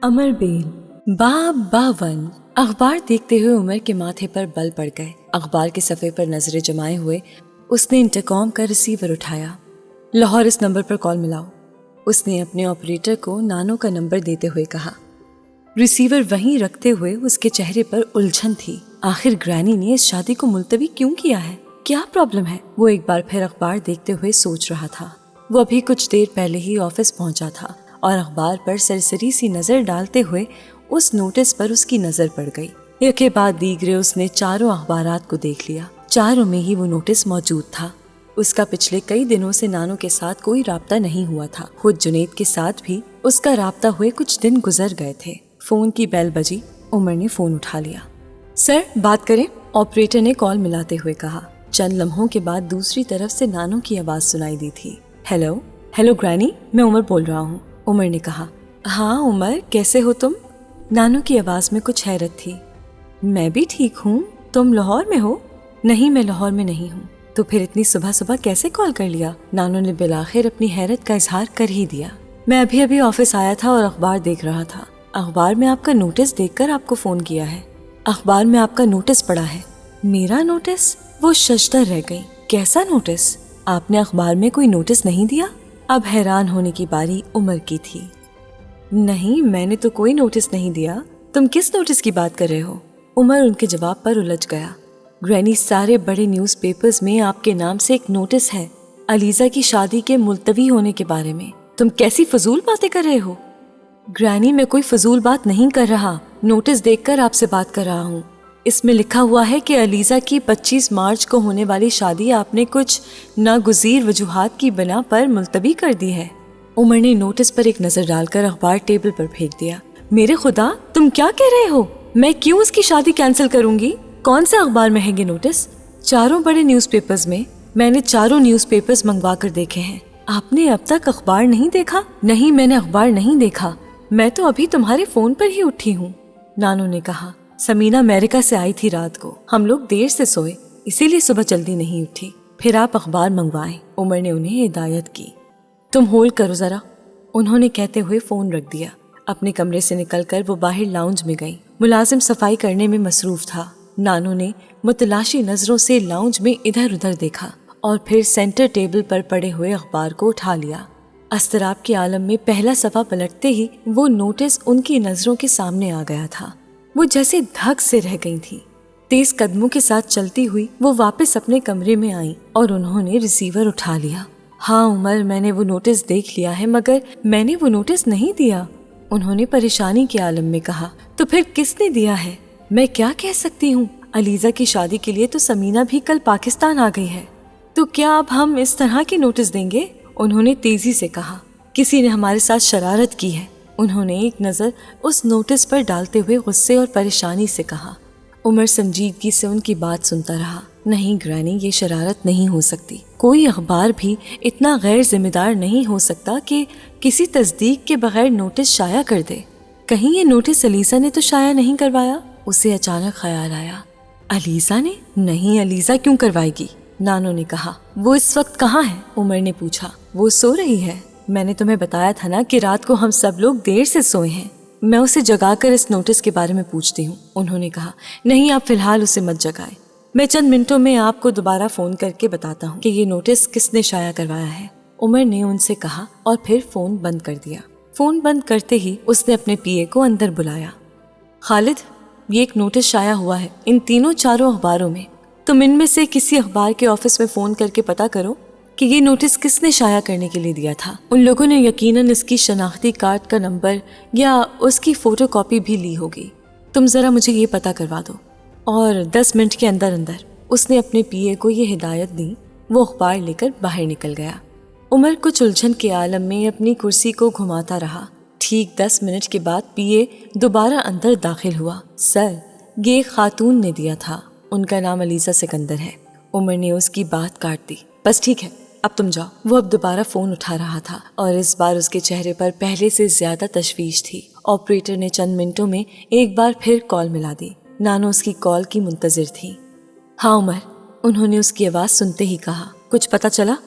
अमर bell बाब बावन। अखबार देखते हुए उमर के माथे पर बल पड़ गए। अखबार के सफ़े पर नजरें जमाए हुए उसने इंटरकॉम का रिसीवर उठाया। लाहौर, इस नंबर पर कॉल मिलाओ, उसने अपने ऑपरेटर को नानो का नंबर देते हुए कहा। रिसीवर वहीं रखते हुए उसके चेहरे पर उलझन थी। आखिर ग्रैनी ने इस शादी को मुलतवी क्यों किया है? क्या प्रॉब्लम है? वो एक बार फिर अखबार देखते हुए सोच रहा था। वो अभी कुछ देर पहले ही ऑफिस पहुंचा था और अखबार पर सरसरी सी नजर डालते हुए उस नोटिस पर उसकी नजर पड़ गई। एक के बाद दीगरे उसने चारों अखबारात को देख लिया। चारों में ही वो नोटिस मौजूद था। उसका पिछले कई दिनों से नानो के साथ कोई राब्ता नहीं हुआ था। खुद जुनैद के साथ भी उसका राब्ता हुए कुछ दिन गुजर गए थे। फोन की बेल बजी। उमर ने फोन उठा लिया। सर, बात करें, ऑपरेटर ने कॉल मिलाते हुए कहा। चंद लम्हों के बाद दूसरी तरफ से नानो की आवाज सुनाई दी थी। हेलो हेलो ग्रैनी, मैं उमर बोल रहा हूँ, उमर ने कहा। हाँ उमर, कैसे हो तुम? नानो की आवाज में कुछ हैरत थी। मैं भी ठीक हूँ, तुम लाहौर में हो? नहीं, मैं लाहौर में नहीं हूँ। तो फिर इतनी सुबह सुबह कैसे कॉल कर लिया? नानो ने बिलाखिर अपनी हैरत का इजहार कर ही दिया। मैं अभी अभी ऑफिस आया था और अखबार देख रहा था। अखबार में आपका नोटिस देखकर आपको फोन किया है। अखबार में आपका नोटिस पड़ा है। मेरा नोटिस? वो शशदर रह गई। कैसा नोटिस? आपने अखबार में कोई नोटिस नहीं दिया? अब हैरान होने की बारी उमर की थी। नहीं, मैंने तो कोई नोटिस नहीं दिया। तुम किस नोटिस की बात कर रहे हो? उमर उनके जवाब पर उलझ गया। ग्रैनी, सारे बड़े न्यूज़पेपर्स में आपके नाम से एक नोटिस है, अलीजा की शादी के मुलतवी होने के बारे में। तुम कैसी फजूल बातें कर रहे हो? ग्रैनी, मैं कोई फजूल बात नहीं कर रहा। नोटिस देखकर आपसे बात कर रहा हूँ। इसमें लिखा हुआ है कि अलीजा की 25 मार्च को होने वाली शादी आपने कुछ नागुज़ीर वजूहात की बिना पर मुलतवी कर दी है। उमर ने नोटिस पर एक नजर डालकर अखबार टेबल पर फेंक दिया। मेरे खुदा, तुम क्या कह रहे हो? मैं क्यों उसकी शादी कैंसिल करूंगी? कौन से अखबार में है ये नोटिस? चारों बड़े न्यूज़पेपर्स में। मैंने चारों न्यूज़पेपर्स मंगवा कर देखे हैं। आपने अब तक अखबार नहीं देखा? नहीं, मैंने अखबार नहीं देखा। मैं तो अभी तुम्हारे फोन पर ही उठी हूँ, नानो ने कहा। समीना अमेरिका से आई थी रात को। हम लोग देर से सोए, इसीलिए सुबह जल्दी नहीं उठी। फिर आप अखबार मंगवाएं, उमर ने उन्हें हिदायत की। तुम होल्ड करो जरा, उन्होंने कहते हुए फोन रख दिया। अपने कमरे से निकलकर वो बाहर लाउंज में गई। मुलाजिम सफाई करने में मसरूफ था। नानो ने मुतलाशी नजरों से लाउंज में इधर उधर देखा और फिर सेंटर टेबल पर पड़े हुए अखबार को उठा लिया। अस्तराब के आलम में पहला सफ़ा पलटते ही वो नोटिस उनकी नजरों के सामने आ गया था। वो जैसे धक से रह गई थी। तेज कदमों के साथ चलती हुई वो वापस अपने कमरे में आई और उन्होंने रिसीवर उठा लिया। हाँ उमर, मैंने वो नोटिस देख लिया है, मगर मैंने वो नोटिस नहीं दिया, उन्होंने परेशानी के आलम में कहा। तो फिर किसने दिया है? मैं क्या कह सकती हूँ? अलीजा की शादी के लिए तो समीना भी कल पाकिस्तान आ गई है। तो क्या अब हम इस तरह की नोटिस देंगे? उन्होंने तेजी से कहा। किसी ने हमारे साथ शरारत की है, उन्होंने एक नज़र उस नोटिस पर डालते हुए गुस्से और परेशानी से कहा। उमर संजीदगी से उनकी बात सुनता रहा। नहीं ग्रैनी, ये शरारत नहीं हो सकती। कोई अखबार भी इतना गैर जिम्मेदार नहीं हो सकता कि किसी तस्दीक के बगैर नोटिस शाया कर दे। कहीं ये नोटिस अलीजा ने तो शाया नहीं करवाया? उसे अचानक ख्याल आया। अलीजा ने? नहीं, अलीजा क्यों करवाएगी, नानो ने कहा। वो इस वक्त कहाँ है? उमर ने पूछा। वो सो रही है। मैंने तुम्हें बताया था ना कि रात को हम सब लोग देर से सोए हैं। मैं उसे जगाकर इस नोटिस के बारे में पूछती हूँ, उन्होंने कहा। नहीं, आप फिलहाल उसे मत जगाएं। मैं चंद मिनटों में आपको दोबारा फोन करके बताता हूँ कि ये नोटिस किसने शाया करवाया है, उमर ने उनसे कहा और फिर फोन बंद कर दिया। फोन बंद करते ही उसने अपने पीए को अंदर बुलाया। खालिद, ये एक नोटिस शाया हुआ है इन तीनों चारों अखबारों में। तुम इनमें से किसी अखबार के ऑफिस में फोन करके पता करो कि ये नोटिस किसने शाया करने के लिए दिया था। उन लोगों ने यकीनन इसकी शनाख्ती कार्ड का नंबर या उसकी फोटोकॉपी भी ली होगी। तुम जरा मुझे ये पता करवा दो। और 10 मिनट के अंदर अंदर उसने अपने पीए को ये हिदायत दी। वो अखबार लेकर बाहर निकल गया। उमर कुछ उलझन के आलम में अपनी कुर्सी को घुमाता रहा। ठीक 10 मिनट के बाद पीए दोबारा अंदर दाखिल हुआ। सर, ये खातून ने दिया था, उनका नाम अलीजा सिकंदर है। उमर ने उसकी बात काट दी। बस ठीक है, अब तुम जाओ। वो अब दोबारा फोन उठा रहा था और इस बार उसके चेहरे पर पहले से ज्यादा तशवीश थी। ऑपरेटर ने चंद मिनटों में एक बार फिर कॉल मिला दी। नानो उसकी कॉल की मुंतजिर थी। हाँ उमर, उन्होंने उसकी आवाज सुनते ही कहा। कुछ पता चला?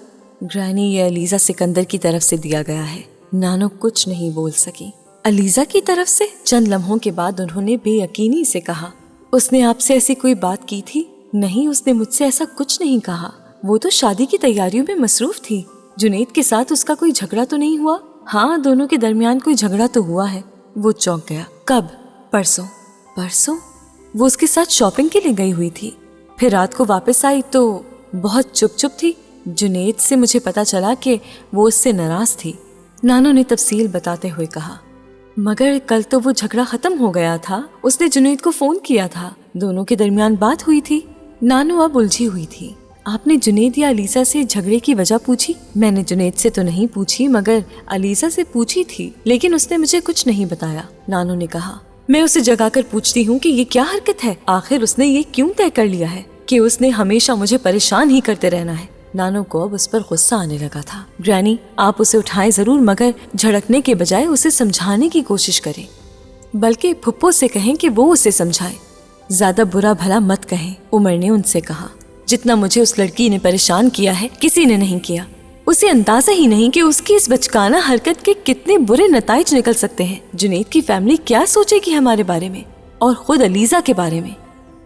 ग्रैनी, ये अलीजा सिकंदर की तरफ से दिया गया है। नानो कुछ नहीं बोल सकी। علیزہ کی طرف سے؟ چند لمحوں کے بعد انہوں نے بے یقینی سے کہا، اس نے آپ سے ایسی کوئی بات کی تھی؟ نہیں، اس نے مجھ سے ایسا کچھ نہیں کہا، وہ تو شادی کی تیاریوں میں مصروف تھی۔ جنید کے ساتھ اس کا کوئی جھگڑا تو نہیں ہوا؟ ہاں، دونوں کے درمیان کوئی جھگڑا تو ہوا ہے۔ وہ چونک گیا۔ کب؟ پرسوں۔ پرسوں؟ وہ اس کے ساتھ شاپنگ کے لیے گئی ہوئی تھی، پھر رات کو واپس آئی تو بہت چپ تھی۔ جنید سے مجھے پتا چلا کہ وہ اس سے ناراض تھی، نانو نے تفصیل بتاتے ہوئے کہا۔ مگر کل تو وہ جھگڑا ختم ہو گیا تھا، اس نے جنید کو فون کیا تھا، دونوں کے درمیان بات ہوئی تھی۔ نانو اب الجھی ہوئی تھی۔ آپ نے جنید یا علیزہ سے جھگڑے کی وجہ پوچھی؟ میں نے جنید سے تو نہیں پوچھی، مگر علیزہ سے پوچھی تھی، لیکن اس نے مجھے کچھ نہیں بتایا، نانو نے کہا۔ میں اسے جگا کر پوچھتی ہوں کہ یہ کیا حرکت ہے؟ آخر اس نے یہ کیوں طے کر لیا ہے کہ اس نے ہمیشہ مجھے پریشان ہی کرتے رہنا ہے؟ نانو کو اب اس پر غصہ آنے لگا تھا۔ گرینی، آپ اسے اٹھائیں ضرور، مگر جھڑکنے کے بجائے اسے سمجھانے کی کوشش کریں، بلکہ پھپھو سے کہیں کہ وہ اسے سمجھائے، زیادہ برا بھلا مت کہیں، عمر نے ان سے کہا۔ جتنا مجھے اس لڑکی نے پریشان کیا ہے کسی نے نہیں کیا۔ اسے اندازہ ہی نہیں کہ اس کی اس بچکانہ حرکت کے کتنے برے نتائج نکل سکتے ہیں۔ جنید کی فیملی کیا سوچے گی ہمارے بارے میں، اور خود علیزہ کے بارے میں؟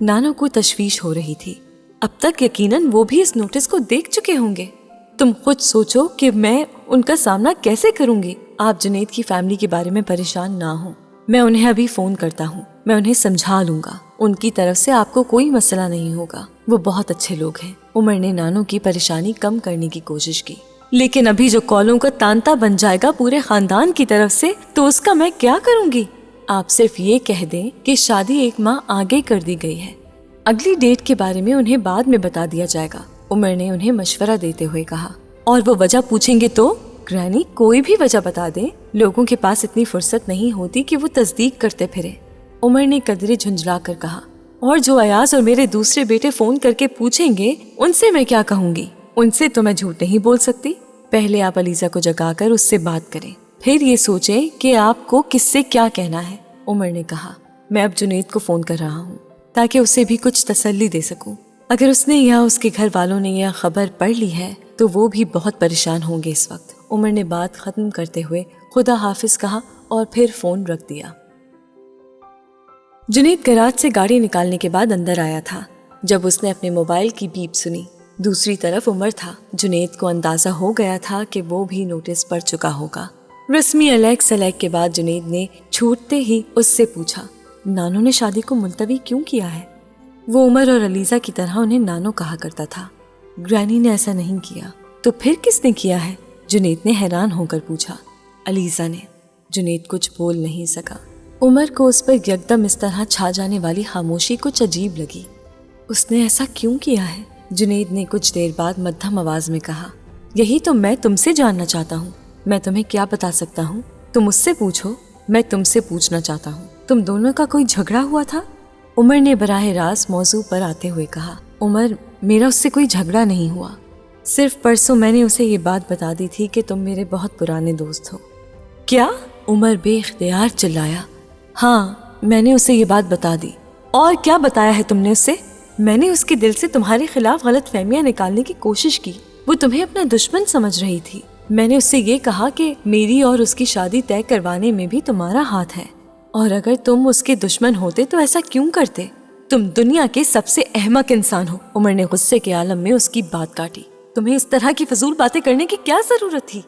نانو کو تشویش ہو رہی تھی۔ اب تک یقیناً وہ بھی اس نوٹس کو دیکھ چکے ہوں گے۔ تم خود سوچو کہ میں ان کا سامنا کیسے کروں گی۔ آپ جنید کی فیملی کے بارے میں پریشان نہ ہوں، میں انہیں ابھی فون کرتا ہوں، میں انہیں سمجھا لوں گا، ان کی طرف سے آپ کو کوئی مسئلہ نہیں ہوگا، وہ بہت اچھے لوگ ہیں۔ عمر نے نانو کی پریشانی کم کرنے کی کوشش کی۔ لیکن ابھی جو کالوں کا تانتا بن جائے گا پورے خاندان کی طرف سے، تو اس کا میں کیا کروں گی؟ آپ صرف یہ کہہ دیں کہ شادی 1 ماہ آگے کر دی گئی ہے، اگلی ڈیٹ کے بارے میں انہیں بعد میں بتا دیا جائے گا، عمر نے انہیں مشورہ دیتے ہوئے کہا۔ اور وہ وجہ پوچھیں گے تو؟ گرینی، کوئی بھی وجہ بتا دیں، لوگوں کے پاس اتنی فرصت نہیں ہوتی کہ وہ تصدیق کرتے پھرے، عمر نے قدرے جھنجھلا کر کہا۔ اور جو ایاز اور میرے دوسرے بیٹے فون کر کے پوچھیں گے، ان سے میں کیا کہوں گی؟ ان سے تو میں جھوٹ نہیں بول سکتی۔ پہلے آپ علیزہ کو جگا کر اس سے بات کریں، پھر یہ سوچیں کہ آپ کو کس سے کیا کہنا ہے، عمر نے کہا۔ میں اب جنید کو فون کر رہا ہوں تاکہ اسے بھی کچھ تسلی دے سکوں۔ اگر اس نے یا اس کے گھر والوں نے یہ خبر پڑھ لی ہے تو وہ بھی بہت پریشان ہوں گے اس وقت۔ عمر نے بات ختم کرتے ہوئے خدا حافظ کہا اور پھر فون رکھ دیا۔ جنید گراج سے گاڑی نکالنے کے بعد اندر آیا تھا جب اس نے اپنے موبائل کی بیپ سنی۔ دوسری طرف عمر تھا۔ جنید کو اندازہ ہو گیا تھا کہ وہ بھی نوٹس پڑھ چکا ہوگا۔ رسمی الیک سلیک کے بعد جنید نے چھوٹتے ہی اس سے پوچھا، نانو نے شادی کو ملتوی کیوں کیا ہے؟ وہ عمر اور علیزہ کی طرح انہیں نانو کہا کرتا تھا۔ گرینی نے ایسا نہیں کیا۔ تو پھر کس نے کیا ہے؟ جنید نے حیران ہو کر پوچھا۔ علیزہ نے۔ جنید کچھ بول نہیں سکا۔ عمر کو اس پر یکدم اس طرح چھا جانے والی خاموشی کچھ عجیب لگی۔ اس نے ایسا کیوں کیا ہے؟ جنید نے کچھ دیر بعد مدھم آواز میں کہا، یہی تو میں تم سے جاننا چاہتا ہوں۔ میں تمہیں کیا بتا سکتا ہوں؟ تم اس سے پوچھو، میں تم سے پوچھنا چاہتا ہوں۔ تم دونوں کا کوئی جھگڑا ہوا تھا؟ عمر نے براہ راست موضوع پر آتے ہوئے کہا۔ عمر، میرا اس سے کوئی جھگڑا نہیں ہوا، صرف پرسوں میں نے اسے یہ بات بتا دی تھی کہ تم میرے بہت پرانے دوست ہو۔ کیا؟ عمر بے اختیار چلایا۔ ہاں، میں نے اسے یہ بات بتا دی۔ اور کیا بتایا ہے تم نے اس سے؟ میں نے اس کے دل سے تمہارے خلاف غلط فہمیاں نکالنے کی کوشش کی، وہ تمہیں اپنا دشمن سمجھ رہی تھی۔ میں نے اس سے یہ کہا کہ میری اور اس کی شادی طے کروانے میں بھی تمہارا ہاتھ ہے، اور اگر تم اس کے دشمن ہوتے تو ایسا کیوں کرتے؟ تم دنیا کے سب سے احمق انسان ہو۔ عمر نے غصے کے عالم میں اس کی بات کاٹی۔ تمہیں اس طرح کی فضول باتیں کرنے کی کیا ضرورت تھی؟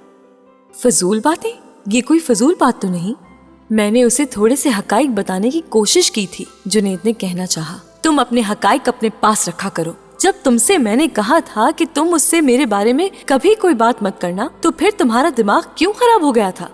فضول باتیں؟ یہ کوئی فضول بات تو نہیں۔ میں نے اسے تھوڑے سے حقائق بتانے کی کوشش کی تھی، جنید نے کہنا چاہا۔ تم اپنے حقائق اپنے پاس رکھا کرو۔ جب تم سے میں نے کہا تھا کہ تم اس سے میرے بارے میں کبھی کوئی بات مت کرنا، تو پھر تمہارا دماغ کیوں خراب ہو گیا تھا؟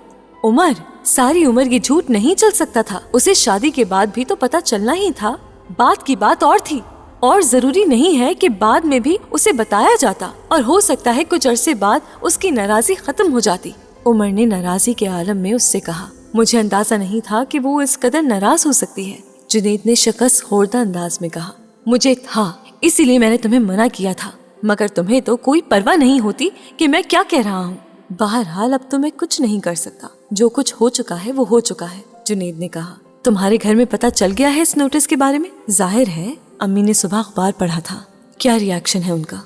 عمر، ساری عمر یہ جھوٹ نہیں چل سکتا تھا، اسے شادی کے بعد بھی تو پتہ چلنا ہی تھا۔ بات کی بات اور تھی، اور ضروری نہیں ہے کہ بعد میں بھی اسے بتایا جاتا، اور ہو سکتا ہے کچھ عرصے بعد اس کی ناراضی ختم ہو جاتی۔ عمر نے ناراضی کے عالم میں اس سے کہا۔ مجھے اندازہ نہیں تھا کہ وہ اس قدر ناراض ہو سکتی ہے، جنید نے شکست خوردہ انداز میں کہا۔ مجھے تھا، اسی لیے میں نے تمہیں منع کیا تھا، مگر تمہیں تو کوئی پرواہ نہیں ہوتی کہ میں کیا کہہ رہا ہوں۔ بہرحال اب تو میں کچھ نہیں کر سکتا، جو کچھ ہو چکا ہے وہ ہو چکا ہے، جنید نے کہا۔ تمہارے گھر میں پتہ چل گیا ہے اس نوٹس کے بارے میں؟ ظاہر ہے، امی نے صبح اخبار پڑھا تھا۔ کیا ریاکشن ہے ان کا؟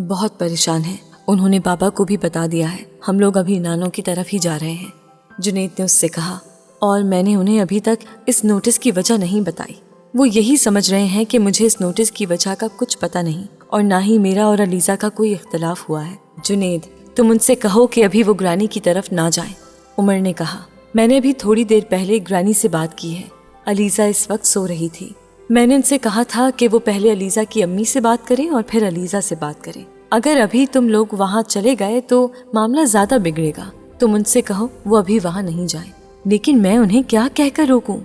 بہت پریشان ہے، انہوں نے بابا کو بھی بتا دیا ہے۔ ہم لوگ ابھی نانو کی طرف ہی جا رہے ہیں، جنید نے اس سے کہا۔ और मैंने उन्हें अभी तक इस नोटिस की वजह नहीं बताई। वो यही समझ रहे हैं कि मुझे इस नोटिस की वजह का कुछ पता नहीं और ना ही मेरा और अलीज़ा का कोई इख्तलाफ हुआ है। जुनेद, तुम उनसे कहो कि अभी वो ग्रानी की तरफ ना जाएं। उमर ने कहा, मैंने अभी थोड़ी देर पहले ग्रानी से बात की है। अलीज़ा इस वक्त सो रही थी। मैंने उनसे कहा था कि वो पहले अलीज़ा की अम्मी से बात करें और फिर अलीज़ा से बात करें। अगर अभी तुम लोग वहाँ चले गए तो मामला ज़्यादा बिगड़ेगा। तुम उनसे कहो वो अभी वहाँ नहीं जाए। लेकिन मैं उन्हें क्या कहकर रोकूं?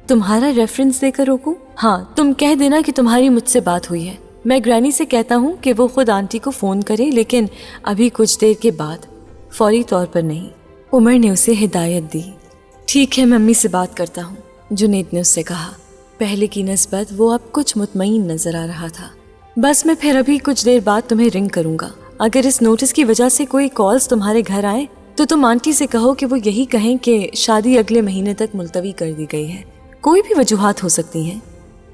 तुम्हारा रेफरेंस देकर रोकूं? हाँ, तुम कह देना कि तुम्हारी मुझसे बात हुई है। मैं ग्रैनी से कहता हूँ कि वो खुद आंटी को फ़ोन करे, लेकिन अभी कुछ देर के बाद, फौरी तौर पर नहीं। उमर ने उसे हिदायत दी। ठीक है, मैं अम्मी से बात करता हूँ, जुनेद ने उससे कहा। पहले की निस्बत वो अब कुछ मुतमईन नजर आ रहा था। बस मैं फिर अभी कुछ देर बाद तुम्हें रिंग करूंगा। अगर इस नोटिस की वजह से कोई कॉल्स तुम्हारे घर आए तो तुम आंटी से कहो कि वो यही कहें कि शादी अगले महीने तक मुलतवी कर दी गई है। कोई भी वजूहात हो सकती हैं।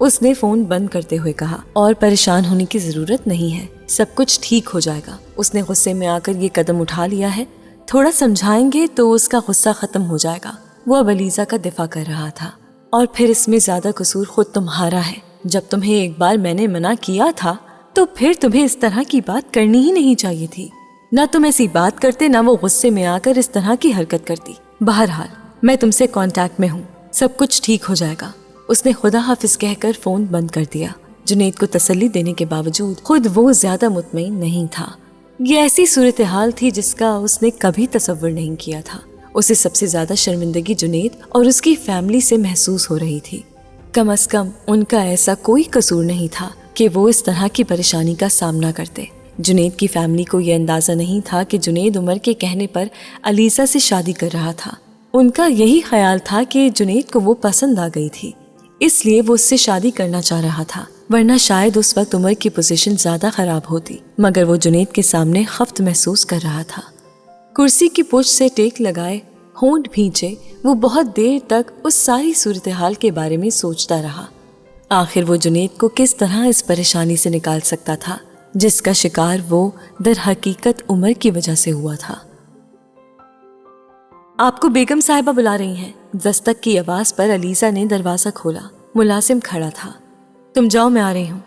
उसने फोन बंद करते हुए कहा, और परेशान होने की जरूरत नहीं है, सब कुछ ठीक हो जाएगा। उसने गुस्से में आकर ये कदम उठा लिया है, थोड़ा समझाएंगे तो उसका गुस्सा खत्म हो जाएगा। वो अब अलीज़ा का दिफा कर रहा था। और फिर इसमें ज्यादा कसूर खुद तुम्हारा है। जब तुम्हें एक बार मैंने मना किया था तो फिर तुम्हें इस तरह की बात करनी ही नहीं चाहिए थी। ना तुम ऐसी बात करते, ना वो गुस्से में आकर इस तरह की हरकत करती। बहरहाल मैं तुमसे कांटेक्ट में हूँ, सब कुछ ठीक हो जाएगा। उसने खुदा हाफिज कहकर फोन बंद कर दिया। जुनेद को तसल्ली देने के बावजूद खुद वो ज्यादा मुतमईन नहीं था। ये ऐसी सूरत हाल थी जिसका उसने कभी तसव्वुर नहीं किया था। उसे सबसे ज्यादा शर्मिंदगी जुनेद और उसकी फैमिली से महसूस हो रही थी। कम अज कम उनका ऐसा कोई कसूर नहीं था कि वो इस तरह की परेशानी का सामना करते। जुनेद की फैमिली को यह अंदाजा नहीं था कि जुनेद उमर के कहने पर अलीज़ा से शादी कर रहा था। उनका यही ख्याल था कि जुनेद को वो पसंद आ गई थी, इसलिए वो उससे शादी करना चाह रहा था, वरना शायद उस वक्त उमर की पोजीशन ज्यादा खराब होती। मगर वो जुनेद के सामने खफ्त महसूस कर रहा था। कुर्सी की पुश से टेक लगाए, होंठ भींचे, वो बहुत देर तक उस सारी सूरत हाल के बारे में सोचता रहा। आखिर वो जुनेद को किस तरह इस परेशानी से निकाल सकता था जिसका शिकार वो दर हकीकत उमर की वजह से हुआ था। आपको बेगम साहिबा बुला रही हैं। दस्तक की आवाज पर अलीज़ा ने दरवाजा खोला। मुलाजिम खड़ा था। तुम जाओ, मैं आ रही हूँ।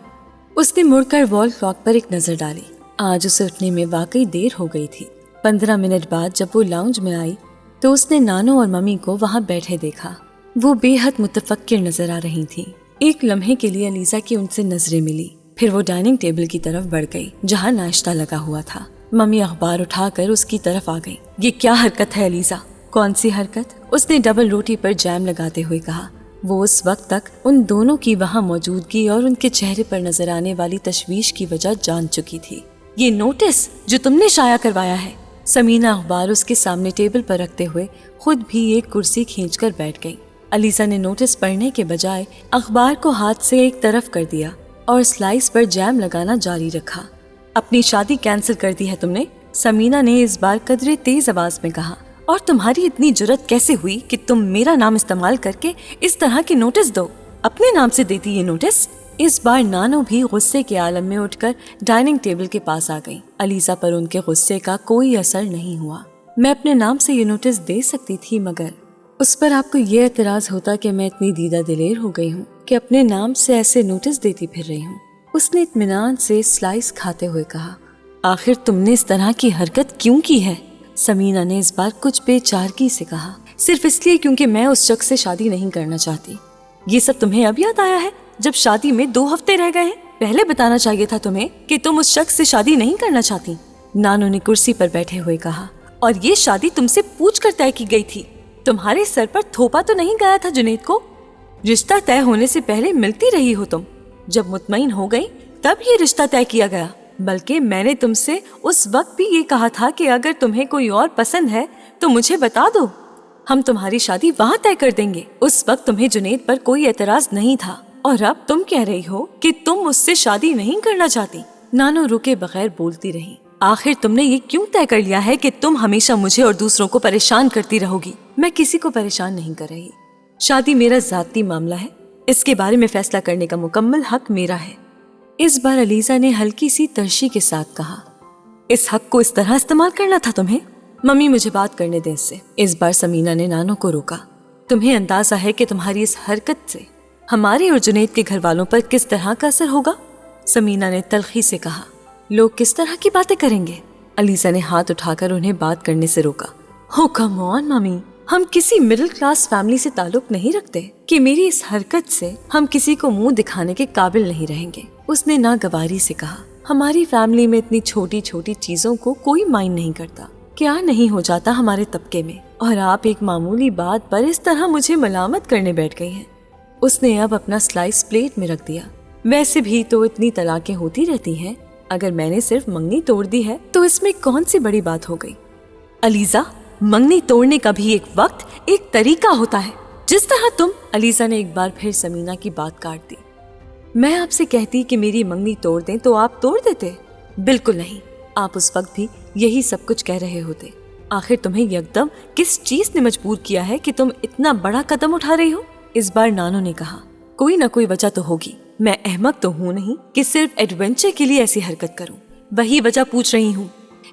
उसने मुड़कर वॉल क्लॉक पर एक नजर डाली। आज उसे उठने में वाकई देर हो गई थी। 15 मिनट बाद जब वो लाउंज में आई तो उसने नानो और मम्मी को वहां बैठे देखा। वो बेहद मुतफक्किर नजर आ रही थी। एक लम्हे के लिए अलीज़ा की उनसे नजरें मिली, फिर वो डाइनिंग टेबल की तरफ बढ़ गई जहां नाश्ता लगा हुआ था। मम्मी अखबार उठाकर उसकी तरफ आ गई। ये क्या हरकत है अलीज़ा? कौन सी हरकत? उसने डबल रोटी पर जैम लगाते हुए कहा। वो उस वक्त तक उन दोनों की वहां मौजूदगी और उनके चेहरे पर नजर आने वाली तशवीश की वजह जान चुकी थी। ये नोटिस जो तुमने शाया करवाया है। समीना अखबार उसके सामने टेबल पर रखते हुए खुद भी एक कुर्सी खींचकर बैठ गई। अलीज़ा ने नोटिस पढ़ने के बजाय अखबार को हाथ से एक तरफ कर दिया और स्लाइस पर जैम लगाना जारी रखा। अपनी शादी कैंसिल कर दी है तुमने? समीना ने इस बार कदरे तेज आवाज में कहा। और तुम्हारी इतनी जुर्रत कैसे हुई कि तुम मेरा नाम इस्तेमाल करके इस तरह की नोटिस दो? अपने नाम से देती ये नोटिस? इस बार नानो भी गुस्से के आलम में उठकर डाइनिंग टेबल के पास आ गई। अलीज़ा पर उनके गुस्से का कोई असर नहीं हुआ। मैं अपने नाम से ये नोटिस दे सकती थी, मगर उस पर आपको ये एतराज होता कि मैं इतनी दीदा दिलेर हो गई हूँ कि अपने नाम से ऐसे नोटिस देती फिर रही हूँ। उसने इत्मीनान से स्लाइस खाते हुए कहा। आखिर तुमने इस तरह की हरकत क्यों की है? समीना ने इस बार कुछ बेचारगी से कहा। सिर्फ इसलिए क्योंकि मैं उस शख्स से शादी नहीं करना चाहती। ये सब तुम्हें अब याद आया है जब शादी में 2 हफ्ते रह गए हैं? पहले बताना चाहिए था तुम्हें कि तुम उस शख्स से शादी नहीं करना चाहती। नानो ने कुर्सी पर बैठे हुए कहा। और ये शादी तुमसे पूछ कर तय की गई थी। तुम्हारे सर पर थोपा तो नहीं गया था जुनेद को। रिश्ता तय होने से पहले मिलती रही हो तुम। जब मुतमईन हो गई तब ये रिश्ता तय किया गया। बल्कि मैंने तुमसे उस वक्त भी ये कहा था कि अगर तुम्हें कोई और पसंद है तो मुझे बता दो, हम तुम्हारी शादी वहाँ तय कर देंगे। उस वक्त तुम्हें जुनेद पर कोई एतराज नहीं था और अब तुम कह रही हो कि तुम मुझसे शादी नहीं करना चाहती। नानो रुके बगैर बोलती रही। आखिर तुमने ये क्यों तय कर लिया है कि तुम हमेशा मुझे और दूसरों को परेशान करती रहोगी? मैं किसी को परेशान नहीं कर रही। शादी मेरा जाती मामला है, इसके बारे में फैसला करने का मुकम्मल हक मेरा है। इस बार अलीज़ा ने हल्की सी तरशी के साथ कहा। इस हक को इस तरह इस्तेमाल करना था तुम्हें? मम्मी मुझे बात करने दे इससे। इस बार समीना ने नानो को रोका। تمہیں اندازہ ہے کہ تمہاری اس حرکت سے ہمارے اور جنید کے گھر والوں پر کس طرح کا اثر ہوگا؟ سمینا نے تلخی سے کہا۔ لوگ کس طرح کی باتیں کریں گے؟ علیزہ نے ہاتھ اٹھا کر انہیں بات کرنے سے روکا۔ ہو کم آن مامی، ہم کسی مڈل کلاس فیملی سے تعلق نہیں رکھتے کہ میری اس حرکت سے ہم کسی کو منہ دکھانے کے قابل نہیں رہیں گے۔ اس نے ناگواری سے کہا۔ ہماری فیملی میں اتنی چھوٹی چھوٹی چیزوں کو کوئی مائنڈ نہیں کرتا، کیا نہیں ہو جاتا ہمارے طبقے میں، اور آپ ایک معمولی بات پر اس طرح مجھے ملامت کرنے بیٹھ گئی ہیں۔ اس نے اب اپنا سلائس پلیٹ میں رکھ دیا۔ ویسے بھی تو اتنی طلاقیں ہوتی رہتی ہیں، اگر میں نے صرف منگنی توڑ دی ہے تو اس میں کون سی بڑی بات ہو گئی؟ علیزہ، منگنی توڑنے کا بھی ایک وقت، ایک طریقہ ہوتا ہے، جس طرح تم… علیزہ نے ایک بار پھر سمینا کی بات کاٹ دی۔ میں آپ سے کہتی کہ میری منگنی توڑ دیں تو آپ توڑ دیتے؟ بالکل نہیں، آپ اس وقت بھی یہی سب کچھ کہہ رہے ہوتے۔ آخر تمہیں یکدم کس چیز نے مجبور کیا ہے کہ تم اتنا بڑا قدم اٹھا رہی ہو؟ اس بار نانو نے کہا۔ کوئی نہ کوئی وجہ تو ہوگی، میں احمق تو ہوں نہیں کہ صرف ایڈونچر کے لیے ایسی حرکت کروں۔ وہی وجہ پوچھ رہی ہوں۔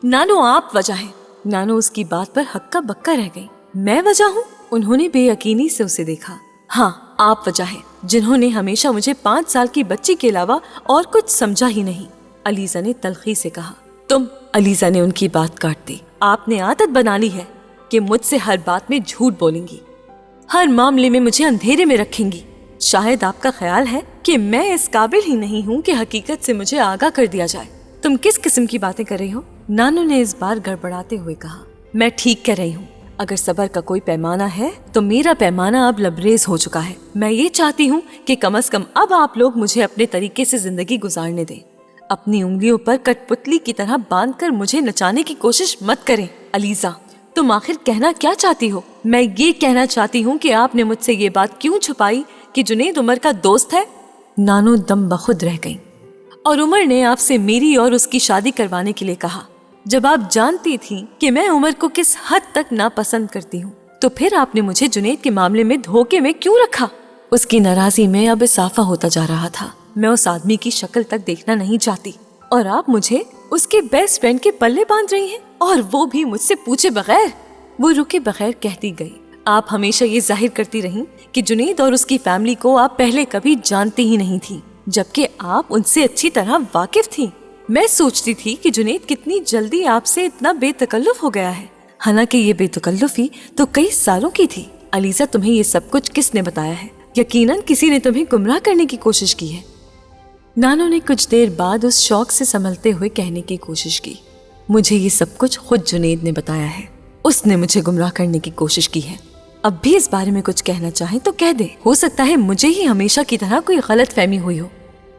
نانو آپ وجہ ہیں۔ نانو اس کی بات پر ہکا بکا رہ گئی۔ میں وجہ ہوں؟ انہوں نے بے یقینی سے اسے دیکھا۔ ہاں، آپ وجہ ہیں، جنہوں نے ہمیشہ مجھے 5 سال کی بچی کے علاوہ اور کچھ سمجھا ہی نہیں، علیزہ نے تلخی سے کہا۔ تم… علیزہ نے ان کی بات کاٹ دی۔ آپ نے عادت بنا لی ہے کہ مجھ سے ہر بات میں جھوٹ بولیں گی، ہر معاملے میں مجھے اندھیرے میں رکھیں گی۔ شاید آپ کا خیال ہے کہ میں اس قابل ہی نہیں ہوں کہ حقیقت سے مجھے آگاہ کر دیا جائے۔ تم کس قسم کی باتیں کر رہی ہو؟ نانو نے اس بار گڑبڑاتے ہوئے کہا۔ میں ٹھیک کہہ رہی ہوں۔ اگر صبر کا کوئی پیمانہ ہے تو میرا پیمانہ اب لبریز ہو چکا ہے۔ میں یہ چاہتی ہوں کہ کم از کم اب آپ لوگ مجھے اپنے طریقے سے زندگی گزارنے دیں۔ اپنی انگلیوں پر کٹ پتلی کی طرح باندھ کر مجھے نچانے کی کوشش مت کریں۔ علیزہ، تم آخر کہنا کیا چاہتی ہو؟ میں یہ کہنا چاہتی ہوں کہ آپ نے مجھ سے یہ بات کیوں چھپائی کہ جنید عمر کا دوست ہے؟ نانو دم بخود رہ گئی۔ اور عمر نے آپ سے میری اور اس کی شادی کروانے کے لیے کہا، جب آپ جانتی تھیں کہ میں عمر کو کس حد تک ناپسند کرتی ہوں، تو پھر آپ نے مجھے جنید کے معاملے میں دھوکے میں کیوں رکھا؟ اس کی ناراضی میں اب اضافہ ہوتا جا رہا تھا۔ میں اس آدمی کی شکل تک دیکھنا نہیں چاہتی، اور آپ مجھے اس کے بیسٹ فرینڈ کے پلے باندھ رہی ہیں، اور وہ بھی مجھ سے پوچھے بغیر۔ وہ رکے بغیر کہتی گئی، آپ ہمیشہ یہ ظاہر کرتی رہیں کہ جنید اور اس کی فیملی کو آپ پہلے کبھی جانتی ہی نہیں تھی، جبکہ آپ ان سے اچھی طرح واقف تھیں۔ میں سوچتی تھی کہ جنید کتنی جلدی آپ سے اتنا بے تکلف ہو گیا ہے، حالانکہ یہ بے تکلفی تو کئی سالوں کی تھی۔ علیزہ، تمہیں یہ سب کچھ کس نے بتایا ہے؟ یقیناً کسی نے تمہیں گمراہ کرنے کی کوشش کی ہے۔ نانو نے کچھ دیر بعد اس شوق سے سنبھلتے ہوئے کہنے کی کوشش کی، مجھے یہ سب کچھ خود جنید نے بتایا ہے، اس نے مجھے گمراہ کرنے کی کوشش کی ہے۔ اب بھی اس بارے میں کچھ کہنا چاہیں تو کہہ دے، ہو سکتا ہے مجھے ہی ہمیشہ کی طرح کوئی غلط فہمی ہوئی ہو۔